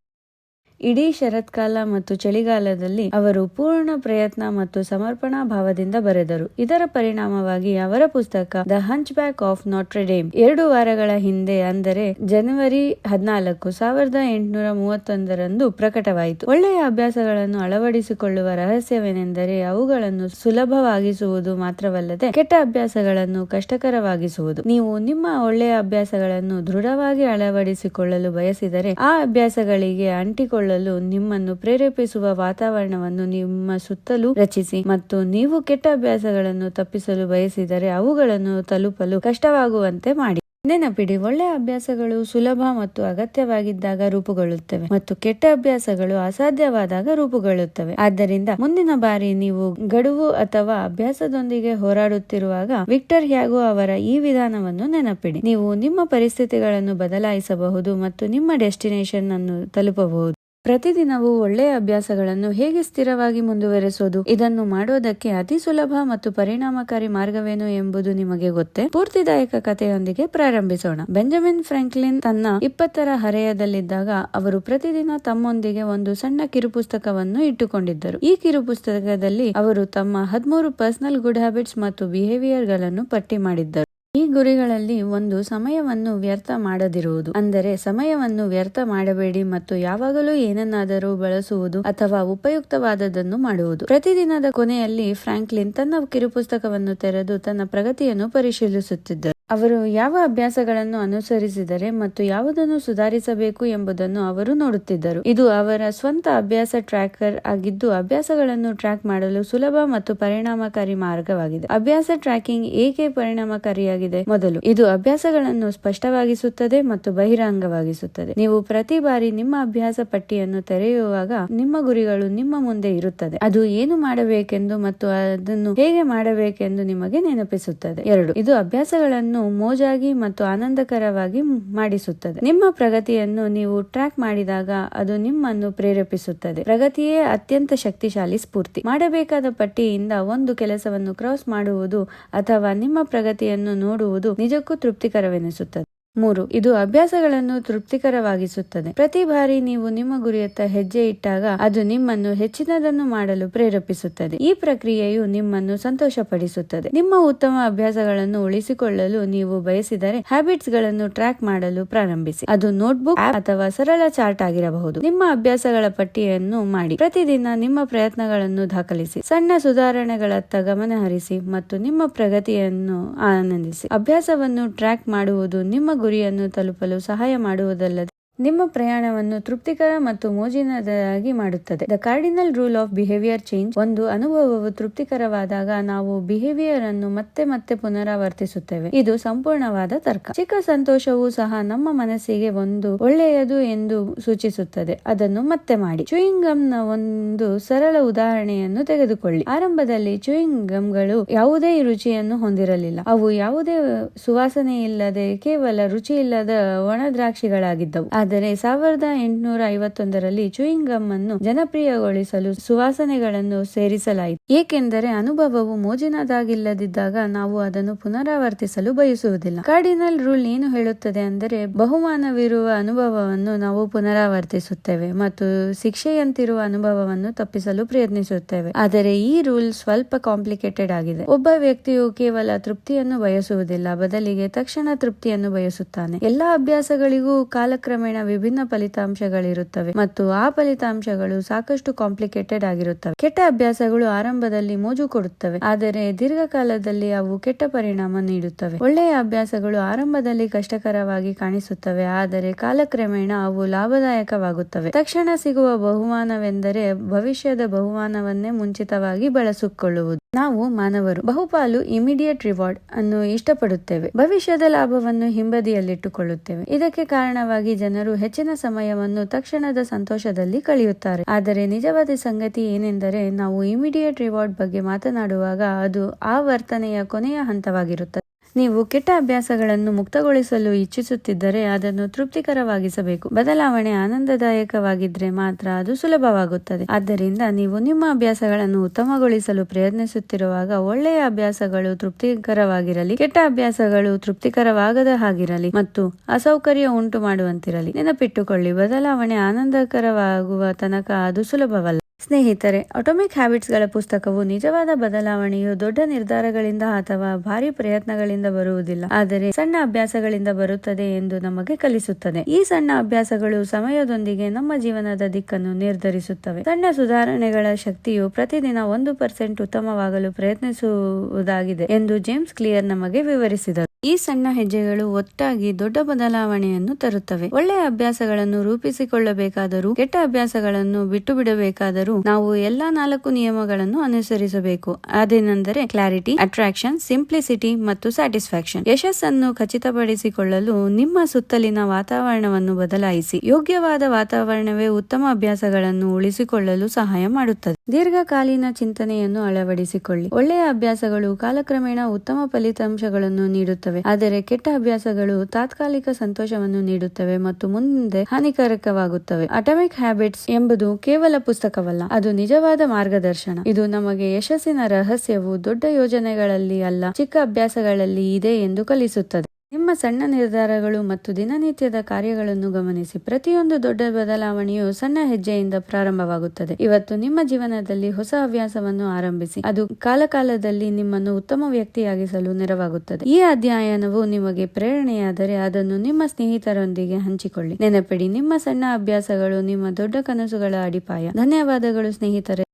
ಇಡೀ ಶರತ್ಕಾಲ ಮತ್ತು ಚಳಿಗಾಲದಲ್ಲಿ ಅವರು ಪೂರ್ಣ ಪ್ರಯತ್ನ ಮತ್ತು ಸಮರ್ಪಣಾ ಭಾವದಿಂದ ಬರೆದರು. ಇದರ ಪರಿಣಾಮವಾಗಿ ಅವರ ಪುಸ್ತಕ ದ ಹಂಚ್ ಬ್ಯಾಕ್ ಆಫ್ ನಾಟ್ರೆ ಡೇಮ್ 2 ವಾರಗಳ ಹಿಂದೆ, ಅಂದರೆ ಜನವರಿ 14, 1831ರಂದು ಪ್ರಕಟವಾಯಿತು. ಒಳ್ಳೆಯ ಅಭ್ಯಾಸಗಳನ್ನು ಅಳವಡಿಸಿಕೊಳ್ಳುವ ರಹಸ್ಯವೇನೆಂದರೆ ಅವುಗಳನ್ನು ಸುಲಭವಾಗಿಸುವುದು ಮಾತ್ರವಲ್ಲದೆ ಕೆಟ್ಟ ಅಭ್ಯಾಸಗಳನ್ನು ಕಷ್ಟಕರವಾಗಿಸುವುದು. ನೀವು ನಿಮ್ಮ ಒಳ್ಳೆಯ ಅಭ್ಯಾಸಗಳನ್ನು ದೃಢವಾಗಿ ಅಳವಡಿಸಿಕೊಳ್ಳಲು ಬಯಸಿದರೆ ಆ ಅಭ್ಯಾಸಗಳಿಗೆ ಅಂಟಿಕೊಳ್ಳಲು ನಿಮ್ಮನ್ನು ಪ್ರೇರೇಪಿಸುವ ವಾತಾವರಣವನ್ನು ನಿಮ್ಮ ಸುತ್ತಲೂ ರಚಿಸಿ, ಮತ್ತು ನೀವು ಕೆಟ್ಟ ಅಭ್ಯಾಸಗಳನ್ನು ತಪ್ಪಿಸಲು ಬಯಸಿದರೆ ಅವುಗಳನ್ನು ತಲುಪಲು ಕಷ್ಟವಾಗುವಂತೆ ಮಾಡಿ. ನೆನಪಿಡಿ, ಒಳ್ಳೆಯ ಅಭ್ಯಾಸಗಳು ಸುಲಭ ಮತ್ತು ಅಗತ್ಯವಾಗಿದ್ದಾಗ ರೂಪುಗೊಳ್ಳುತ್ತವೆ ಮತ್ತು ಕೆಟ್ಟ ಅಭ್ಯಾಸಗಳು ಅಸಾಧ್ಯವಾದಾಗ ರೂಪುಗೊಳ್ಳುತ್ತವೆ. ಆದ್ದರಿಂದ ಮುಂದಿನ ಬಾರಿ ನೀವು ಗಡುವು ಅಥವಾ ಅಭ್ಯಾಸದೊಂದಿಗೆ ಹೋರಾಡುತ್ತಿರುವಾಗ ವಿಕ್ಟರ್ ಹ್ಯಾಗೋ ಅವರ ಈ ವಿಧಾನವನ್ನು ನೆನಪಿಡಿ. ನೀವು ನಿಮ್ಮ ಪರಿಸ್ಥಿತಿಗಳನ್ನು ಬದಲಾಯಿಸಬಹುದು ಮತ್ತು ನಿಮ್ಮ ಡೆಸ್ಟಿನೇಷನ್ ಅನ್ನು ತಲುಪಬಹುದು. ಪ್ರತಿದಿನವೂ ಒಳ್ಳೆಯ ಅಭ್ಯಾಸಗಳನ್ನು ಹೇಗೆ ಸ್ಥಿರವಾಗಿ ಮುಂದುವರೆಸೋದು? ಇದನ್ನು ಮಾಡೋದಕ್ಕೆ ಅತಿ ಸುಲಭ ಮತ್ತು ಪರಿಣಾಮಕಾರಿ ಮಾರ್ಗವೇನು ಎಂಬುದು ನಿಮಗೆ ಗೊತ್ತೇ? ಸ್ಫೂರ್ತಿದಾಯಕ ಕಥೆಯೊಂದಿಗೆ ಪ್ರಾರಂಭಿಸೋಣ. ಬೆಂಜಮಿನ್ ಫ್ರಾಂಕ್ಲಿನ್ ತನ್ನ 20ರ ಹರೆಯದಲ್ಲಿದ್ದಾಗ ಅವರು ಪ್ರತಿದಿನ ತಮ್ಮೊಂದಿಗೆ ಒಂದು ಸಣ್ಣ ಕಿರುಪುಸ್ತಕವನ್ನು ಇಟ್ಟುಕೊಂಡಿದ್ದರು. ಈ ಕಿರುಪುಸ್ತಕದಲ್ಲಿ ಅವರು ತಮ್ಮ 13 ಪರ್ಸನಲ್ ಗುಡ್ ಹ್ಯಾಬಿಟ್ಸ್ ಮತ್ತು ಬಿಹೇವಿಯರ್ ಗಳನ್ನು ಪಟ್ಟಿ ಮಾಡಿದ್ದರು. ಈ ಗುರಿಗಳಲ್ಲಿ ಒಂದು ಸಮಯವನ್ನು ವ್ಯರ್ಥ ಮಾಡದಿರುವುದು. ಅಂದರೆ ಸಮಯವನ್ನು ವ್ಯರ್ಥ ಮಾಡಬೇಡಿ ಮತ್ತು ಯಾವಾಗಲೂ ಏನನ್ನಾದರೂ ಬಳಸುವುದು ಅಥವಾ ಉಪಯುಕ್ತವಾದದನ್ನು ಮಾಡುವುದು. ಪ್ರತಿದಿನದ ಕೊನೆಯಲ್ಲಿ ಫ್ರಾಂಕ್ಲಿನ್ ತನ್ನ ಕಿರುಪುಸ್ತಕವನ್ನು ತೆರೆದು ತನ್ನ ಪ್ರಗತಿಯನ್ನು ಪರಿಶೀಲಿಸುತ್ತಿದ್ದರು. ಅವರು ಯಾವ ಅಭ್ಯಾಸಗಳನ್ನು ಅನುಸರಿಸಿದರೆ ಮತ್ತು ಯಾವುದನ್ನು ಸುಧಾರಿಸಬೇಕು ಎಂಬುದನ್ನು ಅವರು ನೋಡುತ್ತಿದ್ದರು. ಇದು ಅವರ ಸ್ವಂತ ಅಭ್ಯಾಸ ಟ್ರ್ಯಾಕರ್ ಆಗಿದ್ದು, ಅಭ್ಯಾಸಗಳನ್ನು ಟ್ರ್ಯಾಕ್ ಮಾಡಲು ಸುಲಭ ಮತ್ತು ಪರಿಣಾಮಕಾರಿ ಮಾರ್ಗವಾಗಿದೆ. ಅಭ್ಯಾಸ ಟ್ರ್ಯಾಕಿಂಗ್ ಏಕೆ ಪರಿಣಾಮಕಾರಿಯಾಗಿದೆ? ಮೊದಲು, ಇದು ಅಭ್ಯಾಸಗಳನ್ನು ಸ್ಪಷ್ಟವಾಗಿಸುತ್ತದೆ ಮತ್ತು ಬಹಿರಂಗವಾಗಿಸುತ್ತದೆ. ನೀವು ಪ್ರತಿ ಬಾರಿ ನಿಮ್ಮ ಅಭ್ಯಾಸ ಪಟ್ಟಿಯನ್ನು ತೆರೆಯುವಾಗ ನಿಮ್ಮ ಗುರಿಗಳು ನಿಮ್ಮ ಮುಂದೆ ಇರುತ್ತದೆ. ಅದು ಏನು ಮಾಡಬೇಕೆಂದು ಮತ್ತು ಅದನ್ನು ಹೇಗೆ ಮಾಡಬೇಕೆಂದು ನಿಮಗೆ ನೆನಪಿಸುತ್ತದೆ. 2, ಇದು ಅಭ್ಯಾಸಗಳನ್ನು ಮೋಜಾಗಿ ಮತ್ತು ಆನಂದಕರವಾಗಿ ಮಾಡಿಸುತ್ತದೆ. ನಿಮ್ಮ ಪ್ರಗತಿಯನ್ನು ನೀವು ಟ್ರ್ಯಾಕ್ ಮಾಡಿದಾಗ ಅದು ನಿಮ್ಮನ್ನು ಪ್ರೇರೇಪಿಸುತ್ತದೆ. ಪ್ರಗತಿಯೇ ಅತ್ಯಂತ ಶಕ್ತಿಶಾಲಿ ಸ್ಫೂರ್ತಿ. ಮಾಡಬೇಕಾದ ಪಟ್ಟಿಯಿಂದ ಒಂದು ಕೆಲಸವನ್ನು ಕ್ರಾಸ್ ಮಾಡುವುದು ಅಥವಾ ನಿಮ್ಮ ಪ್ರಗತಿಯನ್ನು ನೋಡುವುದು ನಿಜಕ್ಕೂ ತೃಪ್ತಿಕರವೆನಿಸುತ್ತದೆ. 3. ಇದು ಅಭ್ಯಾಸಗಳನ್ನು ತೃಪ್ತಿಕರವಾಗಿಸುತ್ತದೆ. ಪ್ರತಿ ಬಾರಿ ನೀವು ನಿಮ್ಮ ಗುರಿಯತ್ತ ಹೆಜ್ಜೆ ಇಟ್ಟಾಗ ಅದು ನಿಮ್ಮನ್ನು ಹೆಚ್ಚಿನದನ್ನು ಮಾಡಲು ಪ್ರೇರೇಪಿಸುತ್ತದೆ. ಈ ಪ್ರಕ್ರಿಯೆಯು ನಿಮ್ಮನ್ನು ಸಂತೋಷಪಡಿಸುತ್ತದೆ. ನಿಮ್ಮ ಉತ್ತಮ ಅಭ್ಯಾಸಗಳನ್ನು ಉಳಿಸಿಕೊಳ್ಳಲು ನೀವು ಬಯಸಿದರೆ ಹ್ಯಾಬಿಟ್ಸ್ ಗಳನ್ನು ಟ್ರ್ಯಾಕ್ ಮಾಡಲು ಪ್ರಾರಂಭಿಸಿ. ಅದು ನೋಟ್ಬುಕ್, ಆಪ್ ಅಥವಾ ಸರಳ ಚಾರ್ಟ್ ಆಗಿರಬಹುದು. ನಿಮ್ಮ ಅಭ್ಯಾಸಗಳ ಪಟ್ಟಿಯನ್ನು ಮಾಡಿ. ಪ್ರತಿದಿನ ನಿಮ್ಮ ಪ್ರಯತ್ನಗಳನ್ನು ದಾಖಲಿಸಿ. ಸಣ್ಣ ಸುಧಾರಣೆಗಳತ್ತ ಗಮನ ಹರಿಸಿ ಮತ್ತು ನಿಮ್ಮ ಪ್ರಗತಿಯನ್ನು ಆನಂದಿಸಿ. ಅಭ್ಯಾಸವನ್ನು ಟ್ರ್ಯಾಕ್ ಮಾಡುವುದು ನಿಮ್ಮ ಗುರಿಯನ್ನು ತಲುಪಲು ಸಹಾಯ ಮಾಡುವುದಲ್ಲದೆ ನಿಮ್ಮ ಪ್ರಯಾಣವನ್ನು ತೃಪ್ತಿಕರ ಮತ್ತು ಮೋಜಿನದಾಗಿ ಮಾಡುತ್ತದೆ. The cardinal rule of behaviour change. ಒಂದು ಅನುಭವವು ತೃಪ್ತಿಕರವಾದಾಗ ನಾವು ಬಿಹೇವಿಯರ್ ಅನ್ನು ಮತ್ತೆ ಮತ್ತೆ ಪುನರಾವರ್ತಿಸುತ್ತೇವೆ. ಇದು ಸಂಪೂರ್ಣವಾದ ತರ್ಕ. ಚಿಕ್ಕ ಸಂತೋಷವೂ ಸಹ ನಮ್ಮ ಮನಸ್ಸಿಗೆ ಒಂದು ಒಳ್ಳೆಯದು ಎಂದು ಸೂಚಿಸುತ್ತದೆ. ಅದನ್ನು ಮತ್ತೆ ಮಾಡಿ. ಚೂಯಿಂಗ್ ಗಮ್ ನ ಒಂದು ಸರಳ ಉದಾಹರಣೆಯನ್ನು ತೆಗೆದುಕೊಳ್ಳಿ. ಆರಂಭದಲ್ಲಿ ಚೂಯಿಂಗ್ ಗಮ್ಗಳು ಯಾವುದೇ ರುಚಿಯನ್ನು ಹೊಂದಿರಲಿಲ್ಲ. ಅವು ಯಾವುದೇ ಸುವಾಸನೆ ಇಲ್ಲದೆ ಕೇವಲ ರುಚಿ ಇಲ್ಲದ ಒಣ ದ್ರಾಕ್ಷಿಗಳಾಗಿದ್ದವು. ಆದರೆ 1851ರಲ್ಲಿ ಚೂಯಿಂಗ್ ಗಮ್ ಅನ್ನು ಜನಪ್ರಿಯಗೊಳಿಸಲು ಸುವಾಸನೆಗಳನ್ನು ಸೇರಿಸಲಾಯಿತು. ಏಕೆಂದರೆ ಅನುಭವವು ಮೋಜಿನದಾಗಿಲ್ಲದಿದ್ದಾಗ ನಾವು ಅದನ್ನು ಪುನರಾವರ್ತಿಸಲು ಬಯಸುವುದಿಲ್ಲ. ಕಾರ್ಡಿನಲ್ ರೂಲ್ ಏನು ಹೇಳುತ್ತದೆ ಅಂದರೆ ಬಹುಮಾನವಿರುವ ಅನುಭವವನ್ನು ನಾವು ಪುನರಾವರ್ತಿಸುತ್ತೇವೆ ಮತ್ತು ಶಿಕ್ಷೆಯಂತಿರುವ ಅನುಭವವನ್ನು ತಪ್ಪಿಸಲು ಪ್ರಯತ್ನಿಸುತ್ತೇವೆ. ಆದರೆ ಈ ರೂಲ್ ಸ್ವಲ್ಪ ಕಾಂಪ್ಲಿಕೇಟೆಡ್ ಆಗಿದೆ. ಒಬ್ಬ ವ್ಯಕ್ತಿಯು ಕೇವಲ ತೃಪ್ತಿಯನ್ನು ಬಯಸುವುದಿಲ್ಲ, ಬದಲಿಗೆ ತಕ್ಷಣ ತೃಪ್ತಿಯನ್ನು ಬಯಸುತ್ತಾನೆ. ಎಲ್ಲಾ ಅಭ್ಯಾಸಗಳಿಗೂ ಕಾಲಕ್ರಮೇಣ ವಿಭಿನ್ನ ಫಲಿತಾಂಶಗಳಿರುತ್ತವೆ ಮತ್ತು ಆ ಫಲಿತಾಂಶಗಳು ಸಾಕಷ್ಟು ಕಾಂಪ್ಲಿಕೇಟೆಡ್ ಆಗಿರುತ್ತವೆ. ಕೆಟ್ಟ ಅಭ್ಯಾಸಗಳು ಆರಂಭದಲ್ಲಿ ಮೋಜು ಕೊಡುತ್ತವೆ, ಆದರೆ ದೀರ್ಘಕಾಲದಲ್ಲಿ ಅವು ಕೆಟ್ಟ ಪರಿಣಾಮ ನೀಡುತ್ತವೆ. ಒಳ್ಳೆಯ ಅಭ್ಯಾಸಗಳು ಆರಂಭದಲ್ಲಿ ಕಷ್ಟಕರವಾಗಿ ಕಾಣಿಸುತ್ತವೆ, ಆದರೆ ಕಾಲಕ್ರಮೇಣ ಅವು ಲಾಭದಾಯಕವಾಗುತ್ತವೆ. ತಕ್ಷಣ ಸಿಗುವ ಬಹುಮಾನವೆಂದರೆ ಭವಿಷ್ಯದ ಬಹುಮಾನವನ್ನೇ ಮುಂಚಿತವಾಗಿ ಬಳಸಿಕೊಳ್ಳುವುದು. ನಾವು ಮಾನವರು ಬಹುಪಾಲು ಇಮಿಡಿಯೇಟ್ ರಿವಾರ್ಡ್ ಅನ್ನು ಇಷ್ಟಪಡುತ್ತೇವೆ, ಭವಿಷ್ಯದ ಲಾಭವನ್ನು ಹಿಂಬದಿಯಲ್ಲಿಟ್ಟುಕೊಳ್ಳುತ್ತೇವೆ. ಇದಕ್ಕೆ ಕಾರಣವಾಗಿ ಜನರು ಹೆಚ್ಚಿನ ಸಮಯವನ್ನು ತಕ್ಷಣದ ಸಂತೋಷದಲ್ಲಿ ಕಳೆಯುತ್ತಾರೆ. ಆದರೆ ನಿಜವಾದ ಸಂಗತಿ ಏನೆಂದರೆ ನಾವು ಇಮಿಡಿಯೇಟ್ ರಿವಾರ್ಡ್ ಬಗ್ಗೆ ಮಾತನಾಡುವಾಗ ಅದು ಆ ವರ್ತನೆಯ ಕೊನೆಯ ಹಂತವಾಗಿರುತ್ತದೆ. ನೀವು ಕೆಟ್ಟ ಅಭ್ಯಾಸಗಳನ್ನು ಮುಕ್ತಗೊಳಿಸಲು ಇಚ್ಛಿಸುತ್ತಿದ್ದರೆ ಅದನ್ನು ತೃಪ್ತಿಕರವಾಗಿಸಬೇಕು. ಬದಲಾವಣೆ ಆನಂದದಾಯಕವಾಗಿದ್ರೆ ಮಾತ್ರ ಅದು ಸುಲಭವಾಗುತ್ತದೆ. ಆದ್ದರಿಂದ ನೀವು ನಿಮ್ಮ ಅಭ್ಯಾಸಗಳನ್ನು ಉತ್ತಮಗೊಳಿಸಲು ಪ್ರಯತ್ನಿಸುತ್ತಿರುವಾಗ ಒಳ್ಳೆಯ ಅಭ್ಯಾಸಗಳು ತೃಪ್ತಿಕರವಾಗಿರಲಿ, ಕೆಟ್ಟ ಅಭ್ಯಾಸಗಳು ತೃಪ್ತಿಕರವಾಗದ ಹಾಗಿರಲಿ ಮತ್ತು ಅಸೌಕರ್ಯ ಉಂಟು ಮಾಡುವಂತಿರಲಿ. ನೆನಪಿಟ್ಟುಕೊಳ್ಳಿ, ಬದಲಾವಣೆ ಆನಂದಕರವಾಗುವ ತನಕ ಅದು ಸುಲಭವಲ್ಲ. ಸ್ನೇಹಿತರೆ, ಅಟೋಮಿಕ್ ಹ್ಯಾಬಿಟ್ಸ್ ಗಳ ಪುಸ್ತಕವು ನಿಜವಾದ ಬದಲಾವಣೆಯು ದೊಡ್ಡ ನಿರ್ಧಾರಗಳಿಂದ ಅಥವಾ ಭಾರಿ ಪ್ರಯತ್ನಗಳಿಂದ ಬರುವುದಿಲ್ಲ, ಆದರೆ ಸಣ್ಣ ಅಭ್ಯಾಸಗಳಿಂದ ಬರುತ್ತದೆ ಎಂದು ನಮಗೆ ಕಲಿಸುತ್ತದೆ. ಈ ಸಣ್ಣ ಅಭ್ಯಾಸಗಳು ಸಮಯದೊಂದಿಗೆ ನಮ್ಮ ಜೀವನದ ದಿಕ್ಕನ್ನು ನಿರ್ಧರಿಸುತ್ತವೆ. ಸಣ್ಣ ಸುಧಾರಣೆಗಳ ಶಕ್ತಿಯು ಪ್ರತಿದಿನ 1% ಉತ್ತಮವಾಗಲು ಪ್ರಯತ್ನಿಸುವುದಾಗಿದೆ ಎಂದು ಜೇಮ್ಸ್ ಕ್ಲಿಯರ್ ನಮಗೆ ವಿವರಿಸಿದರು. ಈ ಸಣ್ಣ ಹೆಜ್ಜೆಗಳು ಒಟ್ಟಾಗಿ ದೊಡ್ಡ ಬದಲಾವಣೆಯನ್ನು ತರುತ್ತವೆ. ಒಳ್ಳೆಯ ಅಭ್ಯಾಸಗಳನ್ನು ರೂಪಿಸಿಕೊಳ್ಳಬೇಕಾದರೂ ಕೆಟ್ಟ ಅಭ್ಯಾಸಗಳನ್ನು ಬಿಟ್ಟು ಬಿಡಬೇಕಾದರೂ ನಾವು ಎಲ್ಲಾ 4 ನಿಯಮಗಳನ್ನು ಅನುಸರಿಸಬೇಕು. ಅದೇನೆಂದರೆ ಕ್ಲಾರಿಟಿ, ಅಟ್ರಾಕ್ಷನ್, ಸಿಂಪ್ಲಿಸಿಟಿ ಮತ್ತು ಸ್ಯಾಟಿಸ್ಫ್ಯಾಕ್ಷನ್. ಯಶಸ್ಸನ್ನು ಖಚಿತಪಡಿಸಿಕೊಳ್ಳಲು ನಿಮ್ಮ ಸುತ್ತಲಿನ ವಾತಾವರಣವನ್ನು ಬದಲಾಯಿಸಿ. ಯೋಗ್ಯವಾದ ವಾತಾವರಣವೇ ಉತ್ತಮ ಅಭ್ಯಾಸಗಳನ್ನು ಉಳಿಸಿಕೊಳ್ಳಲು ಸಹಾಯ ಮಾಡುತ್ತದೆ. ದೀರ್ಘಕಾಲೀನ ಚಿಂತನೆಯನ್ನು ಅಳವಡಿಸಿಕೊಳ್ಳಿ. ಒಳ್ಳೆಯ ಅಭ್ಯಾಸಗಳು ಕಾಲಕ್ರಮೇಣ ಉತ್ತಮ ಫಲಿತಾಂಶಗಳನ್ನು ನೀಡುತ್ತವೆ, ಆದರೆ ಕೆಟ್ಟ ಅಭ್ಯಾಸಗಳು ತಾತ್ಕಾಲಿಕ ಸಂತೋಷವನ್ನು ನೀಡುತ್ತವೆ ಮತ್ತು ಮುಂದೆ ಹಾನಿಕಾರಕವಾಗುತ್ತವೆ. ಅಟಾಮಿಕ್ ಹ್ಯಾಬಿಟ್ಸ್ ಎಂಬುದು ಕೇವಲ ಪುಸ್ತಕವಲ್ಲ, ಅದು ನಿಜವಾದ ಮಾರ್ಗದರ್ಶನ. ಇದು ನಮಗೆ ಯಶಸ್ಸಿನ ರಹಸ್ಯವು ದೊಡ್ಡ ಯೋಜನೆಗಳಲ್ಲಿ ಅಲ್ಲ, ಚಿಕ್ಕ ಅಭ್ಯಾಸಗಳಲ್ಲಿ ಇದೆ ಎಂದು ಕಲಿಸುತ್ತದೆ. ನಿಮ್ಮ ಸಣ್ಣ ನಿರ್ಧಾರಗಳು ಮತ್ತು ದಿನನಿತ್ಯದ ಕಾರ್ಯಗಳನ್ನು ಗಮನಿಸಿ. ಪ್ರತಿಯೊಂದು ದೊಡ್ಡ ಬದಲಾವಣೆಯು ಸಣ್ಣ ಹೆಜ್ಜೆಯಿಂದ ಪ್ರಾರಂಭವಾಗುತ್ತದೆ. ಇವತ್ತು ನಿಮ್ಮ ಜೀವನದಲ್ಲಿ ಹೊಸ ಹವ್ಯಾಸವನ್ನು ಆರಂಭಿಸಿ. ಅದು ಕಾಲಕಾಲದಲ್ಲಿ ನಿಮ್ಮನ್ನು ಉತ್ತಮ ವ್ಯಕ್ತಿಯಾಗಿಸಲು ನೆರವಾಗುತ್ತದೆ. ಈ ಅಧ್ಯಯನವು ನಿಮಗೆ ಪ್ರೇರಣೆಯಾದರೆ ಅದನ್ನು ನಿಮ್ಮ ಸ್ನೇಹಿತರೊಂದಿಗೆ ಹಂಚಿಕೊಳ್ಳಿ. ನೆನಪಿಡಿ, ನಿಮ್ಮ ಸಣ್ಣ ಅಭ್ಯಾಸಗಳು ನಿಮ್ಮ ದೊಡ್ಡ ಕನಸುಗಳ ಅಡಿಪಾಯ. ಧನ್ಯವಾದಗಳು ಸ್ನೇಹಿತರೆ.